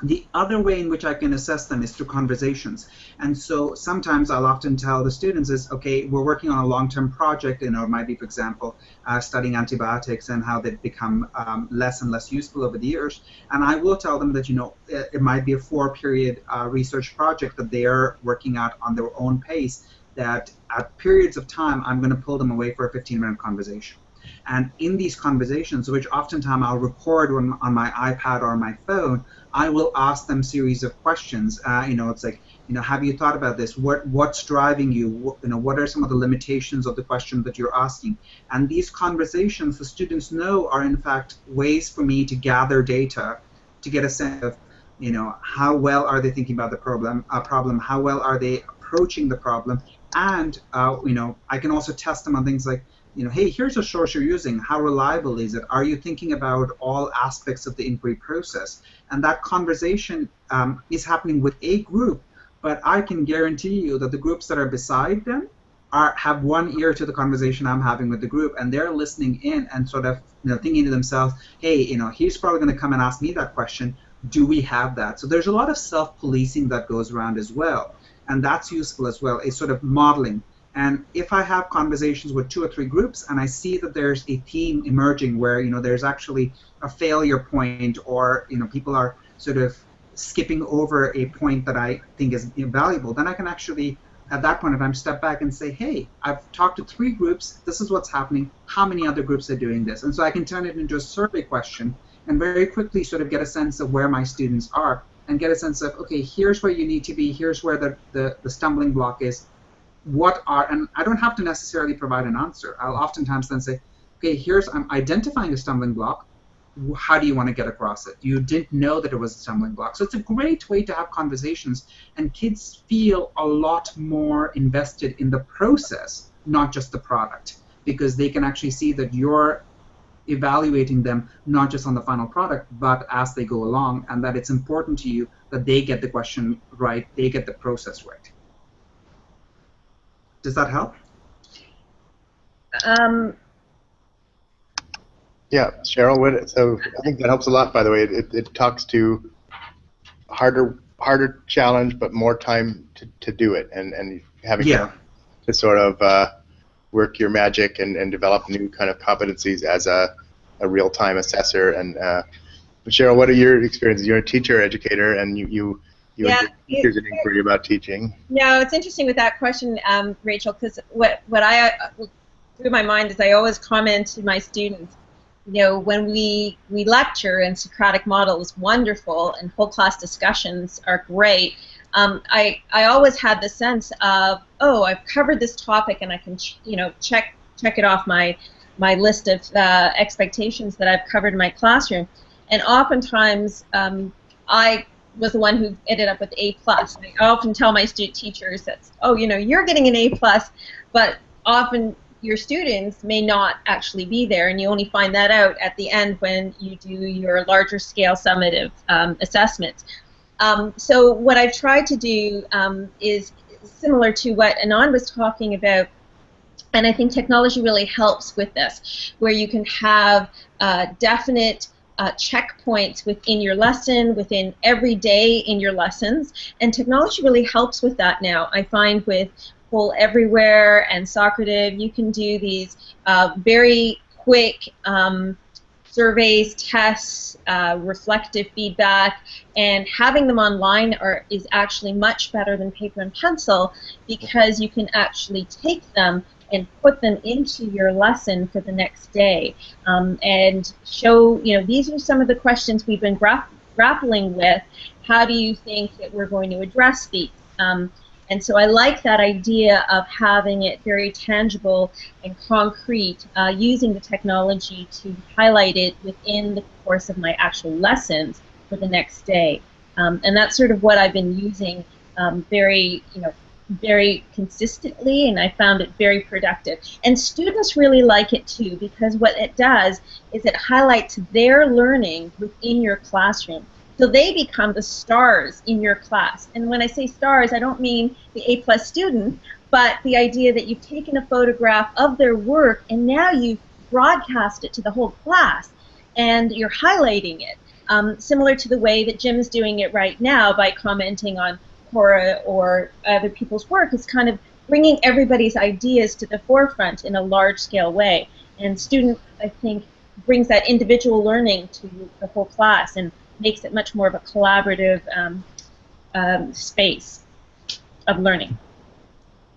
The other way in which I can assess them is through conversations. And so sometimes I'll often tell the students is, okay, we're working on a long-term project, it might be, for example, studying antibiotics and how they've become less and less useful over the years. And I will tell them that, it might be a 4-period research project that they are working out on their own pace, that at periods of time, I'm going to pull them away for a 15-minute conversation. And in these conversations, which oftentimes I'll record on my iPad or my phone, I will ask them series of questions. It's like, have you thought about this? What's driving you? What are some of the limitations of the question that you're asking? And these conversations, the students know, are in fact ways for me to gather data to get a sense of, how well are they thinking about the problem? How well are they approaching the problem? And I can also test them on things like, hey, here's a source you're using. How reliable is it? Are you thinking about all aspects of the inquiry process? And that conversation is happening with a group, but I can guarantee you that the groups that are beside them have one ear to the conversation I'm having with the group, and they're listening in and sort of thinking to themselves, hey, he's probably going to come and ask me that question. do we have that? So there's a lot of self-policing that goes around as well, and that's useful as well. It's sort of modeling. And if I have conversations with 2 or 3 groups and I see that there's a theme emerging where, you know, there's actually a failure point, or, you know, people are sort of skipping over a point that I think is valuable, then I can actually, at that point in time, step back and say, hey, I've talked to 3 groups, this is what's happening, how many other groups are doing this? And so I can turn it into a survey question and very quickly sort of get a sense of where my students are, and get a sense of, okay, here's where you need to be, here's where the stumbling block is. What are, and I don't have to necessarily provide an answer. I'll oftentimes then say, okay, I'm identifying a stumbling block. How do you want to get across it? You didn't know that it was a stumbling block. So it's a great way to have conversations, and kids feel a lot more invested in the process, not just the product, because they can actually see that you're evaluating them not just on the final product, but as they go along, and that it's important to you that they get the question right, they get the process right. Does that help? Yeah, Cheryl, so I think that helps a lot, by the way. It talks to harder challenge, but more time to do it, and having to sort of work your magic and develop new kind of competencies as a real-time assessor. And Cheryl, what are your experiences? You're a teacher, educator, and you teachers an inquiry about teaching. No, it's interesting with that question, Rachel, because what I through my mind is I always comment to my students, you know, when we lecture, and Socratic model is wonderful and whole class discussions are great, I always had the sense of, oh, I've covered this topic and I can check it off my list of expectations that I've covered in my classroom. And oftentimes I was the one who ended up with A+. I often tell my teachers that, oh, you know, you're getting an A+, but often your students may not actually be there, and you only find that out at the end when you do your larger scale summative assessments. So what I've tried to do is similar to what Anand was talking about, and I think technology really helps with this, where you can have definite checkpoints within your lesson, within every day in your lessons, and technology really helps with that now. I find with Poll Everywhere and Socrative, you can do these very quick surveys, tests, reflective feedback, and having them online is actually much better than paper and pencil, because you can actually take them and put them into your lesson for the next day, and show, you know, these are some of the questions we've been grappling with. How do you think that we're going to address these? And so I like that idea of having it very tangible and concrete, using the technology to highlight it within the course of my actual lessons for the next day. And that's sort of what I've been using very consistently, and I found it very productive. And students really like it too, because what it does is it highlights their learning within your classroom. So they become the stars in your class. And when I say stars, I don't mean the A+ student, but the idea that you've taken a photograph of their work and now you've broadcast it to the whole class and you're highlighting it. Similar to the way that Jim's doing it right now by commenting on Cora or other people's work, is kind of bringing everybody's ideas to the forefront in a large-scale way. And student, I think, brings that individual learning to the whole class and makes it much more of a collaborative space of learning.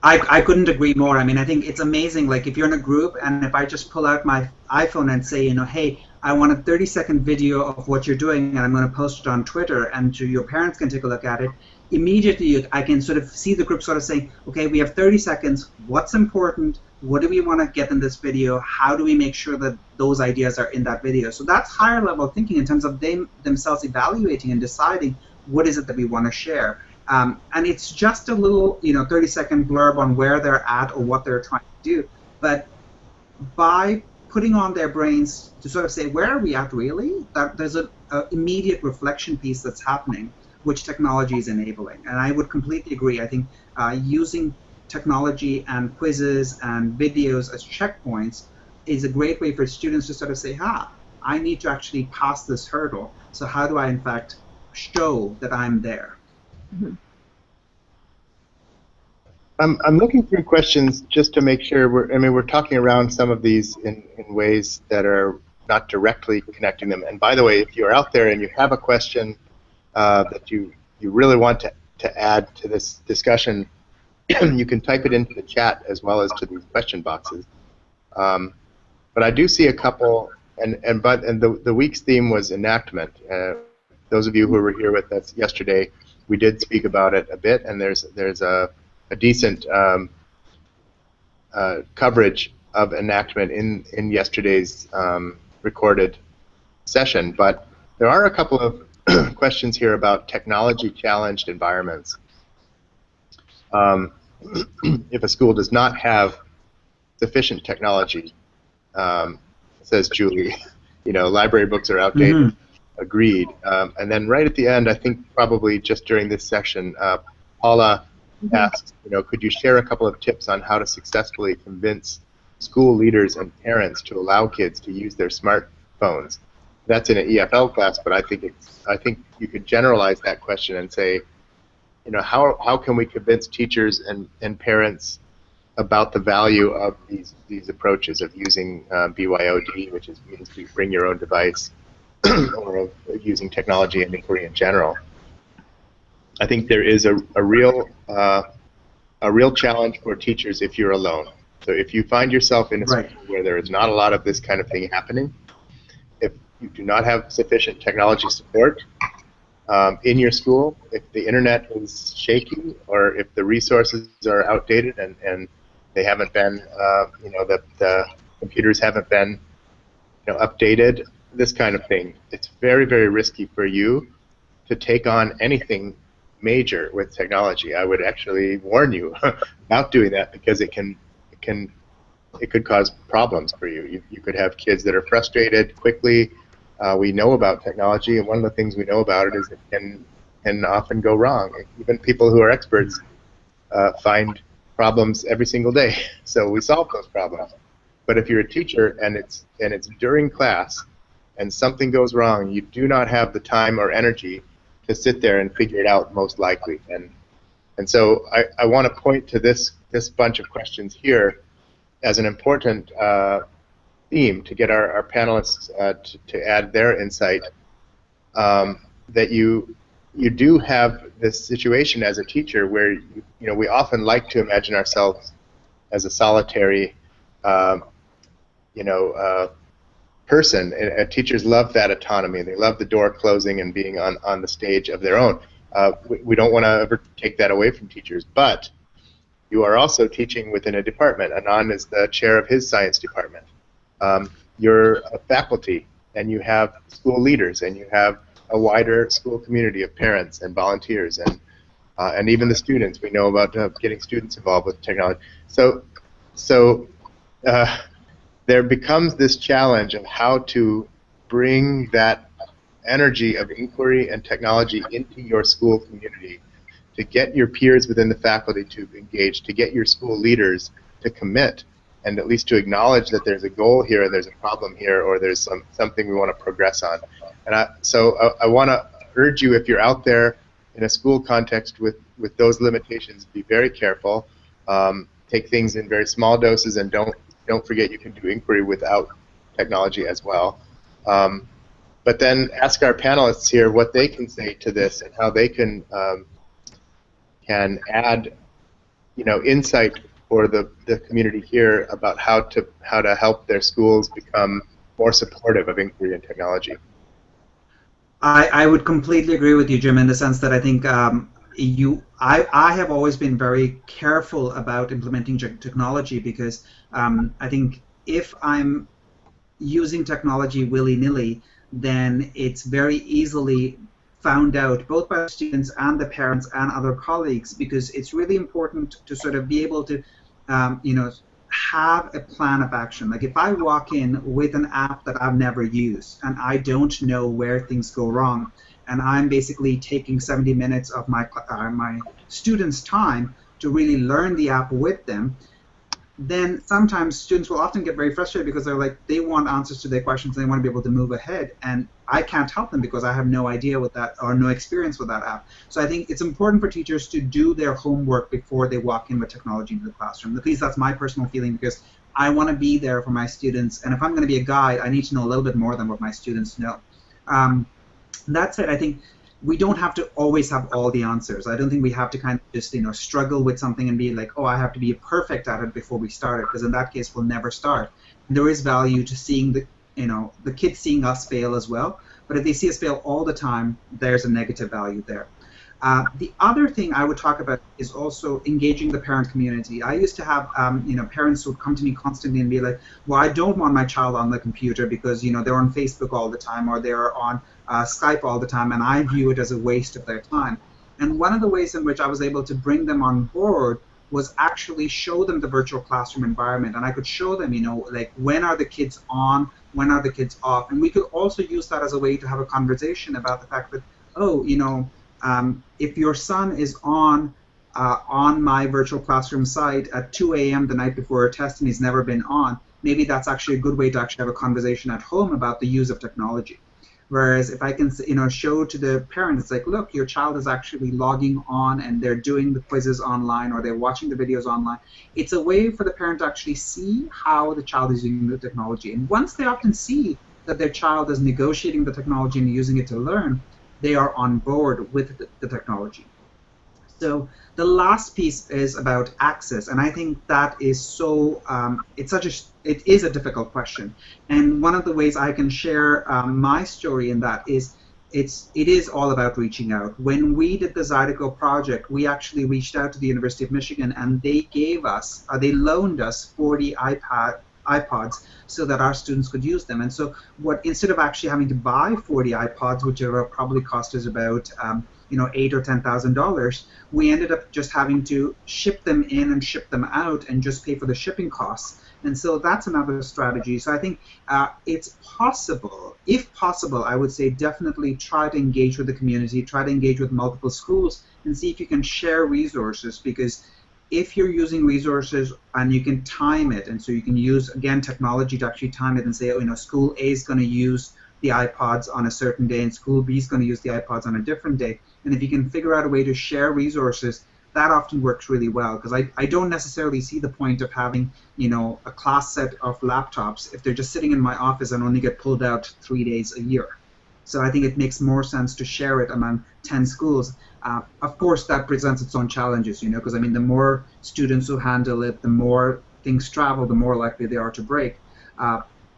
I couldn't agree more. I mean, I think it's amazing. Like, if you're in a group, and if I just pull out my iPhone and say, you know, hey, I want a 30-second video of what you're doing, and I'm going to post it on Twitter, and your parents can take a look at it, immediately I can sort of see the group sort of saying, okay, we have 30 seconds, what's important, what do we want to get in this video, how do we make sure that those ideas are in that video? So that's higher level thinking in terms of themselves evaluating and deciding what is it that we want to share. And it's just a little, 30-second blurb on where they're at or what they're trying to do. But by putting on their brains to sort of say, where are we at really? That there's an immediate reflection piece that's happening, which technology is enabling. And I would completely agree. I think using technology and quizzes and videos as checkpoints is a great way for students to sort of say, I need to actually pass this hurdle. So how do I, in fact, show that I'm there. Mhm. I'm looking through questions just to make sure we're talking around some of these in ways that are not directly connecting them. And by the way, if you're out there and you have a question that you really want to add to this discussion, you can type it into the chat as well as to these question boxes. But I do see a couple, and the week's theme was enactment. Those of you who were here with us yesterday, we did speak about it a bit, and there's a decent coverage of enactment in yesterday's recorded session. But there are a couple of questions here about technology-challenged environments. If a school does not have sufficient technology, says Julie, library books are outdated. Mm-hmm. Agreed. And then right at the end, I think probably just during this section, Paula asks, could you share a couple of tips on how to successfully convince school leaders and parents to allow kids to use their smartphones? That's in an EFL class, but I think you could generalize that question and say, how can we convince teachers and parents about the value of these approaches of using BYOD, which means to bring your own device, or of using technology and inquiry in general. I think there is a real challenge for teachers if you're alone. So if you find yourself in a school where there is not a lot of this kind of thing happening, if you do not have sufficient technology support in your school, if the internet is shaky, or if the resources are outdated and they haven't been, the computers haven't been, updated, this kind of thing, it's very, very risky for you to take on anything major with technology. I would actually warn you about doing that, because it could cause problems for you. You could have kids that are frustrated quickly. We know about technology, and one of the things we know about it is it can often go wrong. Even people who are experts find problems every single day, so we solve those problems. But if you're a teacher and it's during class and something goes wrong, you do not have the time or energy to sit there and figure it out, most likely. And so I want to point to this bunch of questions here as an important theme to get our panelists to add their insight, that you do have this situation as a teacher where we often like to imagine ourselves as a solitary person. And teachers love that autonomy. They love the door closing and being on the stage of their own. We don't want to ever take that away from teachers, but you are also teaching within a department. Anand is the chair of his science department. You're a faculty, and you have school leaders, and you have a wider school community of parents and volunteers, and even the students. We know about getting students involved with technology. So there becomes this challenge of how to bring that energy of inquiry and technology into your school community, to get your peers within the faculty to engage, to get your school leaders to commit, and at least to acknowledge that there's a goal here, there's a problem here, or there's something we want to progress on. And I want to urge you, if you're out there in a school context with those limitations, be very careful. Take things in very small doses, and don't forget you can do inquiry without technology as well. But then ask our panelists here what they can say to this and how they can add, insight for the community here about how to help their schools become more supportive of inquiry and technology. I would completely agree with you, Jim, in the sense that I think I have always been very careful about implementing technology, because I think if I'm using technology willy-nilly, then it's very easily found out both by students and the parents and other colleagues, because it's really important to sort of be able to have a plan of action. Like if I walk in with an app that I've never used and I don't know where things go wrong, and I'm basically taking 70 minutes of my students' time to really learn the app with them, then sometimes students will often get very frustrated because they're like, they want answers to their questions and they want to be able to move ahead, and I can't help them because I have no idea with that or no experience with that app. So I think it's important for teachers to do their homework before they walk in with technology into the classroom. At least that's my personal feeling, because I want to be there for my students, and if I'm going to be a guide, I need to know a little bit more than what my students know. That said, I think we don't have to always have all the answers. I don't think we have to kind of just, struggle with something and be like, oh, I have to be perfect at it before we start it, because in that case, we'll never start. And there is value to seeing the kids seeing us fail as well. But if they see us fail all the time, there's a negative value there. The other thing I would talk about is also engaging the parent community. I used to have parents who would come to me constantly and be like, well, I don't want my child on the computer because they're on Facebook all the time, or they're on Skype all the time, and I view it as a waste of their time. And one of the ways in which I was able to bring them on board was actually show them the virtual classroom environment, and I could show them, like, when are the kids on, when are the kids off, and we could also use that as a way to have a conversation about the fact that, oh, if your son is on my virtual classroom site at 2 a.m. the night before a test and he's never been on, maybe that's actually a good way to actually have a conversation at home about the use of technology. Whereas if I can, show to the parent, it's like, look, your child is actually logging on and they're doing the quizzes online, or they're watching the videos online. It's a way for the parent to actually see how the child is using the technology. And once they often see that their child is negotiating the technology and using it to learn, they are on board with the technology. So the last piece is about access, and I think that is so, it is a difficult question. And one of the ways I can share my story in that is, it is all about reaching out. When we did the Zydeco project, we actually reached out to the University of Michigan, and they gave us, they loaned us 40 iPods so that our students could use them. And so instead of actually having to buy 40 iPods, which probably cost us about $8,000 or $10,000, we ended up just having to ship them in and ship them out and just pay for the shipping costs. And so that's another strategy. So I think it's possible. If possible, I would say definitely try to engage with the community, try to engage with multiple schools, and see if you can share resources, because if you're using resources and you can time it, and so you can use, again, technology to actually time it and say, school A is going to use the iPods on a certain day and school B is going to use the iPods on a different day. And if you can figure out a way to share resources, that often works really well, because I don't necessarily see the point of having, a class set of laptops if they're just sitting in my office and only get pulled out 3 days a year. So I think it makes more sense to share it among 10 schools. Of course, that presents its own challenges, because, the more students who handle it, the more things travel, the more likely they are to break.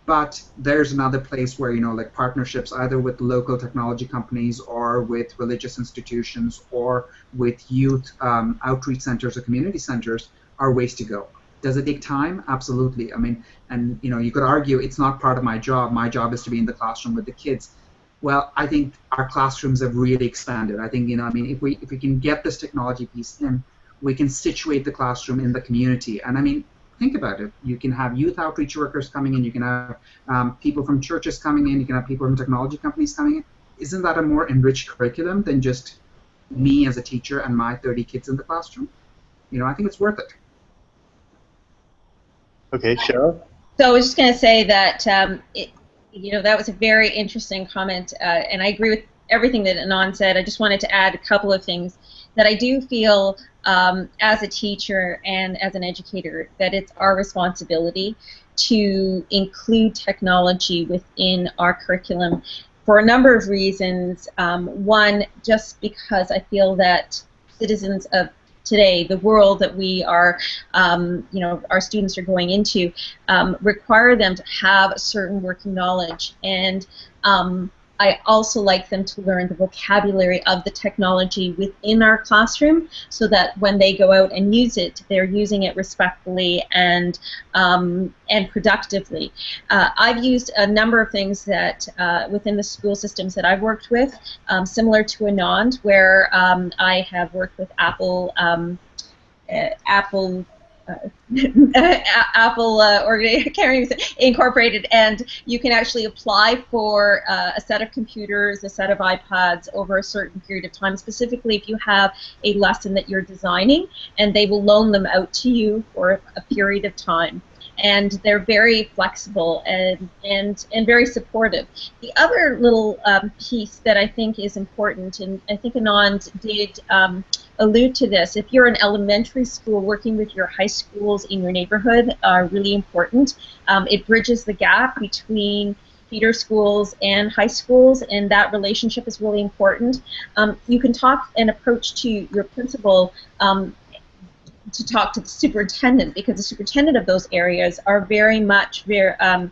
But there's another place where, like partnerships either with local technology companies or with religious institutions or with youth outreach centers or community centers are ways to go. Does it take time? Absolutely. And you could argue it's not part of my job. My job is to be in the classroom with the kids. Well, I think our classrooms have really expanded. I think, if we can get this technology piece in, we can situate the classroom in the community. And think about it. You can have youth outreach workers coming in. You can have people from churches coming in. You can have people from technology companies coming in. Isn't that a more enriched curriculum than just me as a teacher and my 30 kids in the classroom? I think it's worth it. Okay, Cheryl? So I was just going to say that that was a very interesting comment, and I agree with everything that Anand said. I just wanted to add a couple of things that I do feel as a teacher and as an educator that it's our responsibility to include technology within our curriculum for a number of reasons. One, just because I feel that citizens of today, the world that we are, our students are going into, require them to have a certain working knowledge. And I also like them to learn the vocabulary of the technology within our classroom so that when they go out and use it, they're using it respectfully and productively. I've used a number of things that within the school systems that I've worked with, similar to Anand, where I have worked with Apple Apple Incorporated, and you can actually apply for a set of computers, a set of iPads over a certain period of time, specifically if you have a lesson that you're designing, and they will loan them out to you for a period of time. And they're very flexible and very supportive. The other little piece that I think is important, and I think Anand did allude to this, if you're an elementary school, working with your high schools in your neighborhood are really important. It bridges the gap between feeder schools and high schools, and that relationship is really important. You can talk and approach to your principal to talk to the superintendent, because the superintendent of those areas are very much proactive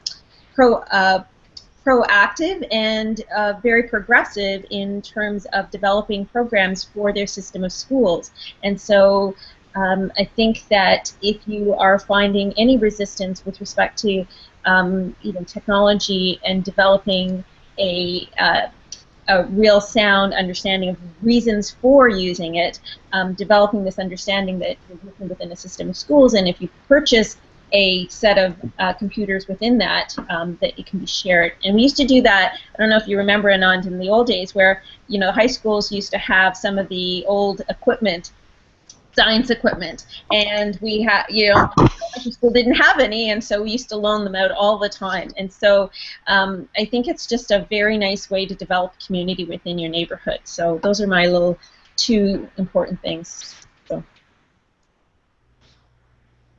and very progressive in terms of developing programs for their system of schools. And so I think that if you are finding any resistance with respect to technology and developing a real sound understanding of reasons for using it, developing this understanding that you're working within a system of schools, and if you purchase a set of computers within that, that it can be shared. And we used to do that, I don't know if you remember, Anand, in the old days where, high schools used to have some of the old equipment, science equipment, and we had, school didn't have any, and so we used to loan them out all the time. And so I think it's just a very nice way to develop community within your neighborhood. So those are my little two important things. So.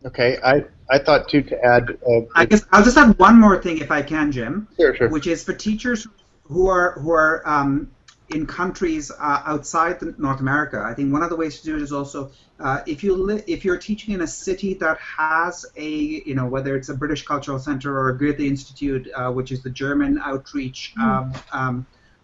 Okay, I thought too to add. I guess I'll just add one more thing if I can, Jim. Sure. Which is for teachers who are in countries outside North America. I think one of the ways to do it is also if you're teaching in a city that has a whether it's a British Cultural Center or a Goethe Institute, which is the German outreach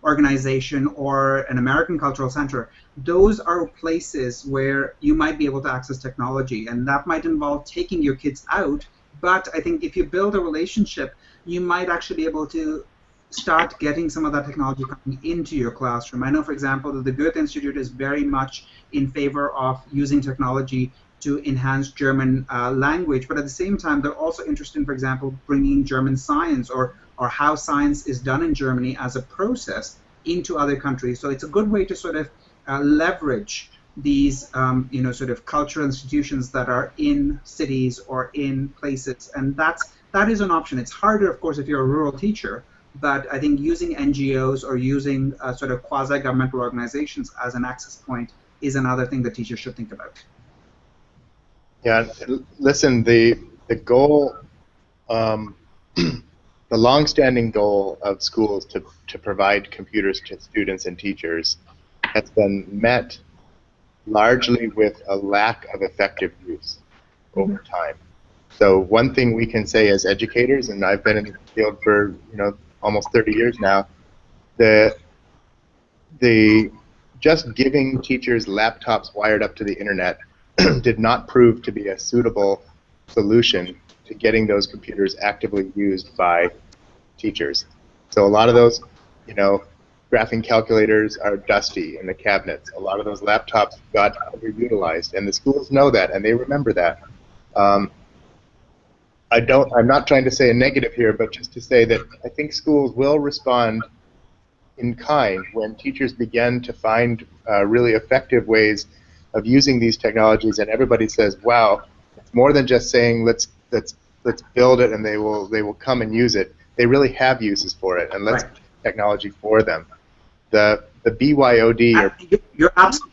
organization, or an American Cultural Center. Those are places where you might be able to access technology, and that might involve taking your kids out. But I think if you build a relationship, you might actually be able to start getting some of that technology coming into your classroom. I know, for example, that the Goethe Institute is very much in favor of using technology to enhance German language, but at the same time, they're also interested in, for example, bringing German science or how science is done in Germany as a process into other countries. So it's a good way to sort of leverage these, sort of cultural institutions that are in cities or in places, and that is an option. It's harder, of course, if you're a rural teacher. But I think using NGOs or using sort of quasi-governmental organizations as an access point is another thing that teachers should think about. Yeah, listen, the goal, the long-standing goal of schools to provide computers to students and teachers has been met largely with a lack of effective use over time. So one thing we can say as educators, and I've been in the field for almost 30 years now, the just giving teachers laptops wired up to the internet did not prove to be a suitable solution to getting those computers actively used by teachers. So a lot of those, graphing calculators are dusty in the cabinets. A lot of those laptops got underutilized, and the schools know that, and they remember that. I'm not trying to say a negative here, but just to say that I think schools will respond in kind when teachers begin to find really effective ways of using these technologies, and everybody says, "Wow, it's more than just saying let's build it and they will come and use it. They really have uses for it, and let's use technology for them." The BYOD. You're absolutely.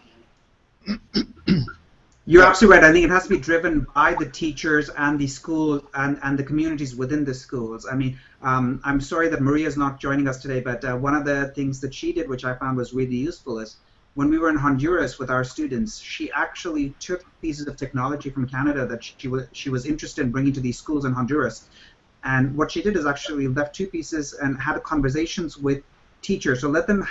You're absolutely right. I think it has to be driven by the teachers and the school and the communities within the schools. I mean, I'm sorry that Maria's not joining us today, but one of the things that she did, which I found was really useful, is when we were in Honduras with our students, she actually took pieces of technology from Canada that she was interested in bringing to these schools in Honduras. And what she did is actually left two pieces and had conversations with teachers. So let them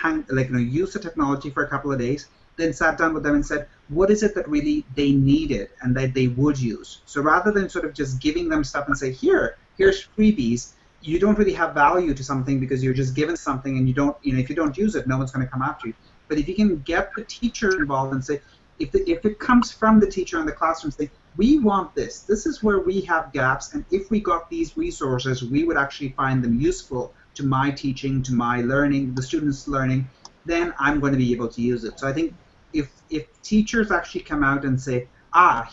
use the technology for a couple of days, then sat down with them and said, what is it that really they needed and that they would use? So rather than sort of just giving them stuff and say, here's freebies, you don't really have value to something because you're just given something, and you don't, if you don't use it, no one's going to come after you. But if you can get the teacher involved and say, if it comes from the teacher in the classroom, say, we want this. This is where we have gaps, and if we got these resources, we would actually find them useful to my teaching, to my learning, the students' learning, then I'm going to be able to use it. So I think if teachers actually come out and say,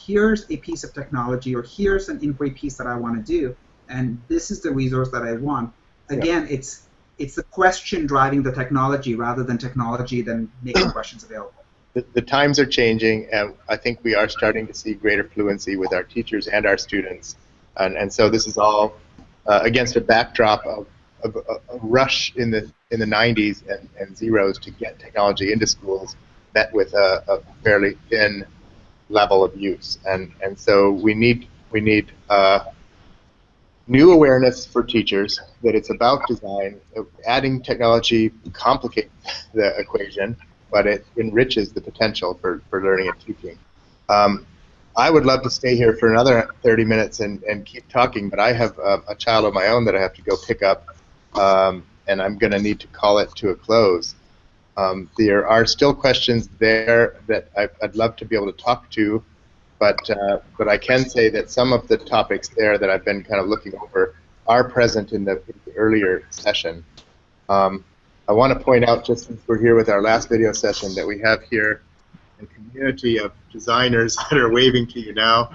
here's a piece of technology, or here's an inquiry piece that I want to do, and this is the resource that I want. Again, it's the question driving the technology rather than technology then making questions available. The times are changing, and I think we are starting to see greater fluency with our teachers and our students. And so this is all against a backdrop of a rush in the 90s and zeros to get technology into schools, met with a fairly thin level of use. And so we need new awareness for teachers that it's about design. Adding technology complicates the equation, but it enriches the potential for learning and teaching. I would love to stay here for another 30 minutes and keep talking, but I have a child of my own that I have to go pick up, and I'm going to need to call it to a close. There are still questions there that I'd love to be able to talk to, but I can say that some of the topics there that I've been kind of looking over are present in the earlier session. I want to point out, just since we're here with our last video session, that we have here a community of designers that are waving to you now.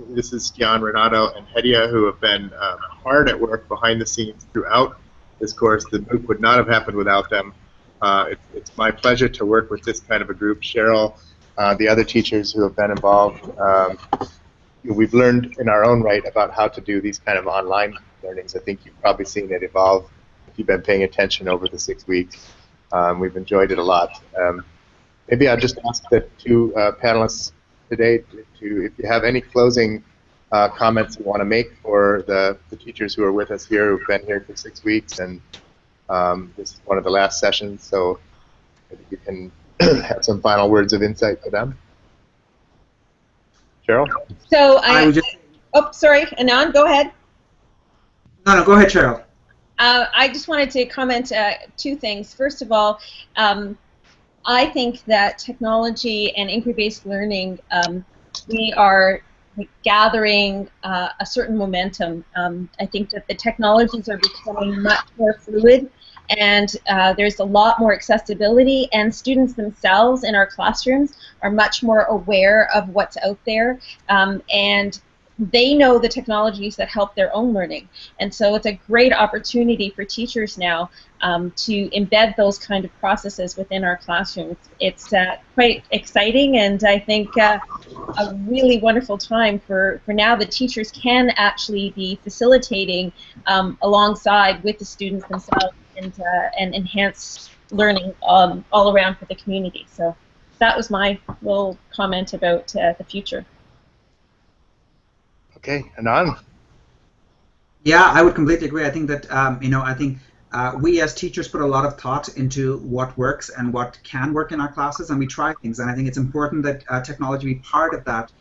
This is Stian, Renato, and Hedia, who have been hard at work behind the scenes throughout this course. The MOOC would not have happened without them. It's my pleasure to work with this kind of a group. Cheryl, the other teachers who have been involved, we've learned in our own right about how to do these kind of online learnings. I think you've probably seen it evolve if you've been paying attention over the 6 weeks. We've enjoyed it a lot. Maybe I'll just ask the two panelists today if you have any closing comments you want to make for the teachers who are with us here, who've been here for 6 weeks, and this is one of the last sessions, so maybe you can have some final words of insight for them. Cheryl? So oh, sorry, Anand, go ahead. No, go ahead, Cheryl. I just wanted to comment two things. First of all, I think that technology and inquiry-based learning, we are gathering a certain momentum. I think that the technologies are becoming much more fluid, and there's a lot more accessibility, and students themselves in our classrooms are much more aware of what's out there, and they know the technologies that help their own learning. And so it's a great opportunity for teachers now to embed those kind of processes within our classrooms. It's quite exciting, and I think a really wonderful time for now. The teachers can actually be facilitating alongside with the students themselves and enhance learning all around for the community. So that was my little comment about the future. Okay, Anand? Yeah, I would completely agree. I think that we as teachers put a lot of thought into what works and what can work in our classes, and we try things. And I think it's important that technology be part of that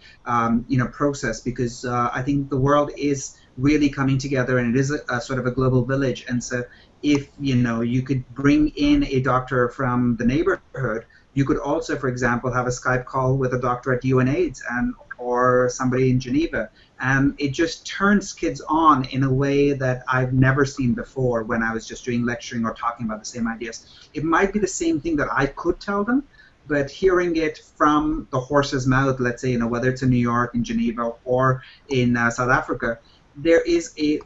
process, because I think the world is really coming together, and it is a sort of a global village. And so if you could bring in a doctor from the neighborhood, you could also, for example, have a Skype call with a doctor at UNAIDS or somebody in Geneva, and it just turns kids on in a way that I've never seen before when I was just doing lecturing or talking about the same ideas. It might be the same thing that I could tell them, but hearing it from the horse's mouth, let's say, whether it's in New York, in Geneva, or in South Africa, there is a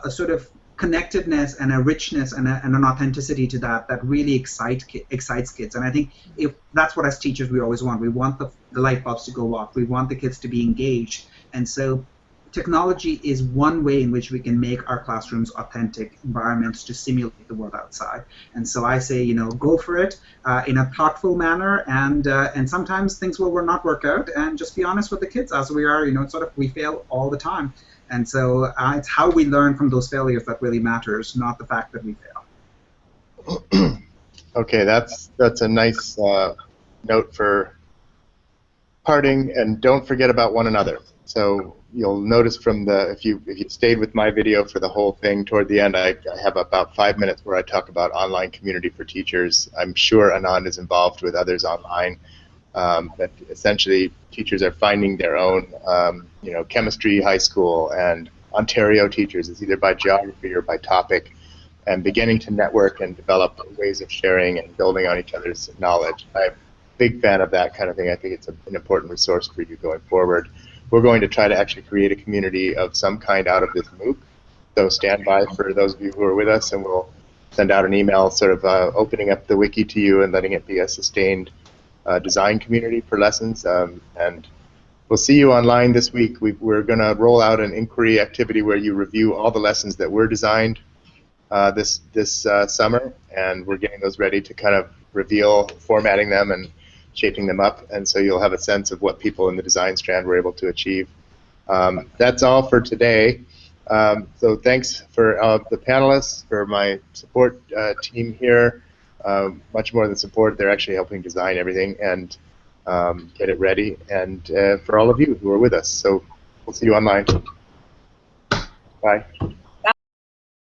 sort of connectedness and a richness and an authenticity to that really excites kids. And I think if that's what as teachers we always want. We want the light bulbs to go off. We want the kids to be engaged. And so technology is one way in which we can make our classrooms authentic environments to simulate the world outside. And so I say, go for it in a thoughtful manner, and sometimes things will not work out, and just be honest with the kids, as we are, we fail all the time. And so it's how we learn from those failures that really matters, not the fact that we fail. Okay, that's a nice note for parting, and don't forget about one another. So you'll notice from if you stayed with my video for the whole thing, toward the end I have about 5 minutes where I talk about online community for teachers. I'm sure Anand is involved with others online. that essentially teachers are finding their own, chemistry high school and Ontario teachers. It's either by geography or by topic, and beginning to network and develop ways of sharing and building on each other's knowledge. I'm a big fan of that kind of thing. I think it's an important resource for you going forward. We're going to try to actually create a community of some kind out of this MOOC. So stand by for those of you who are with us, and we'll send out an email sort of opening up the wiki to you and letting it be a sustained design community for lessons. And we'll see you online this week. We're going to roll out an inquiry activity where you review all the lessons that were designed this summer, and we're getting those ready to kind of reveal, formatting them and shaping them up, and so you'll have a sense of what people in the design strand were able to achieve. That's all for today. So thanks for the panelists, for my support team here. Much more than support, they're actually helping design everything and get it ready, and for all of you who are with us. So we'll see you online. Bye.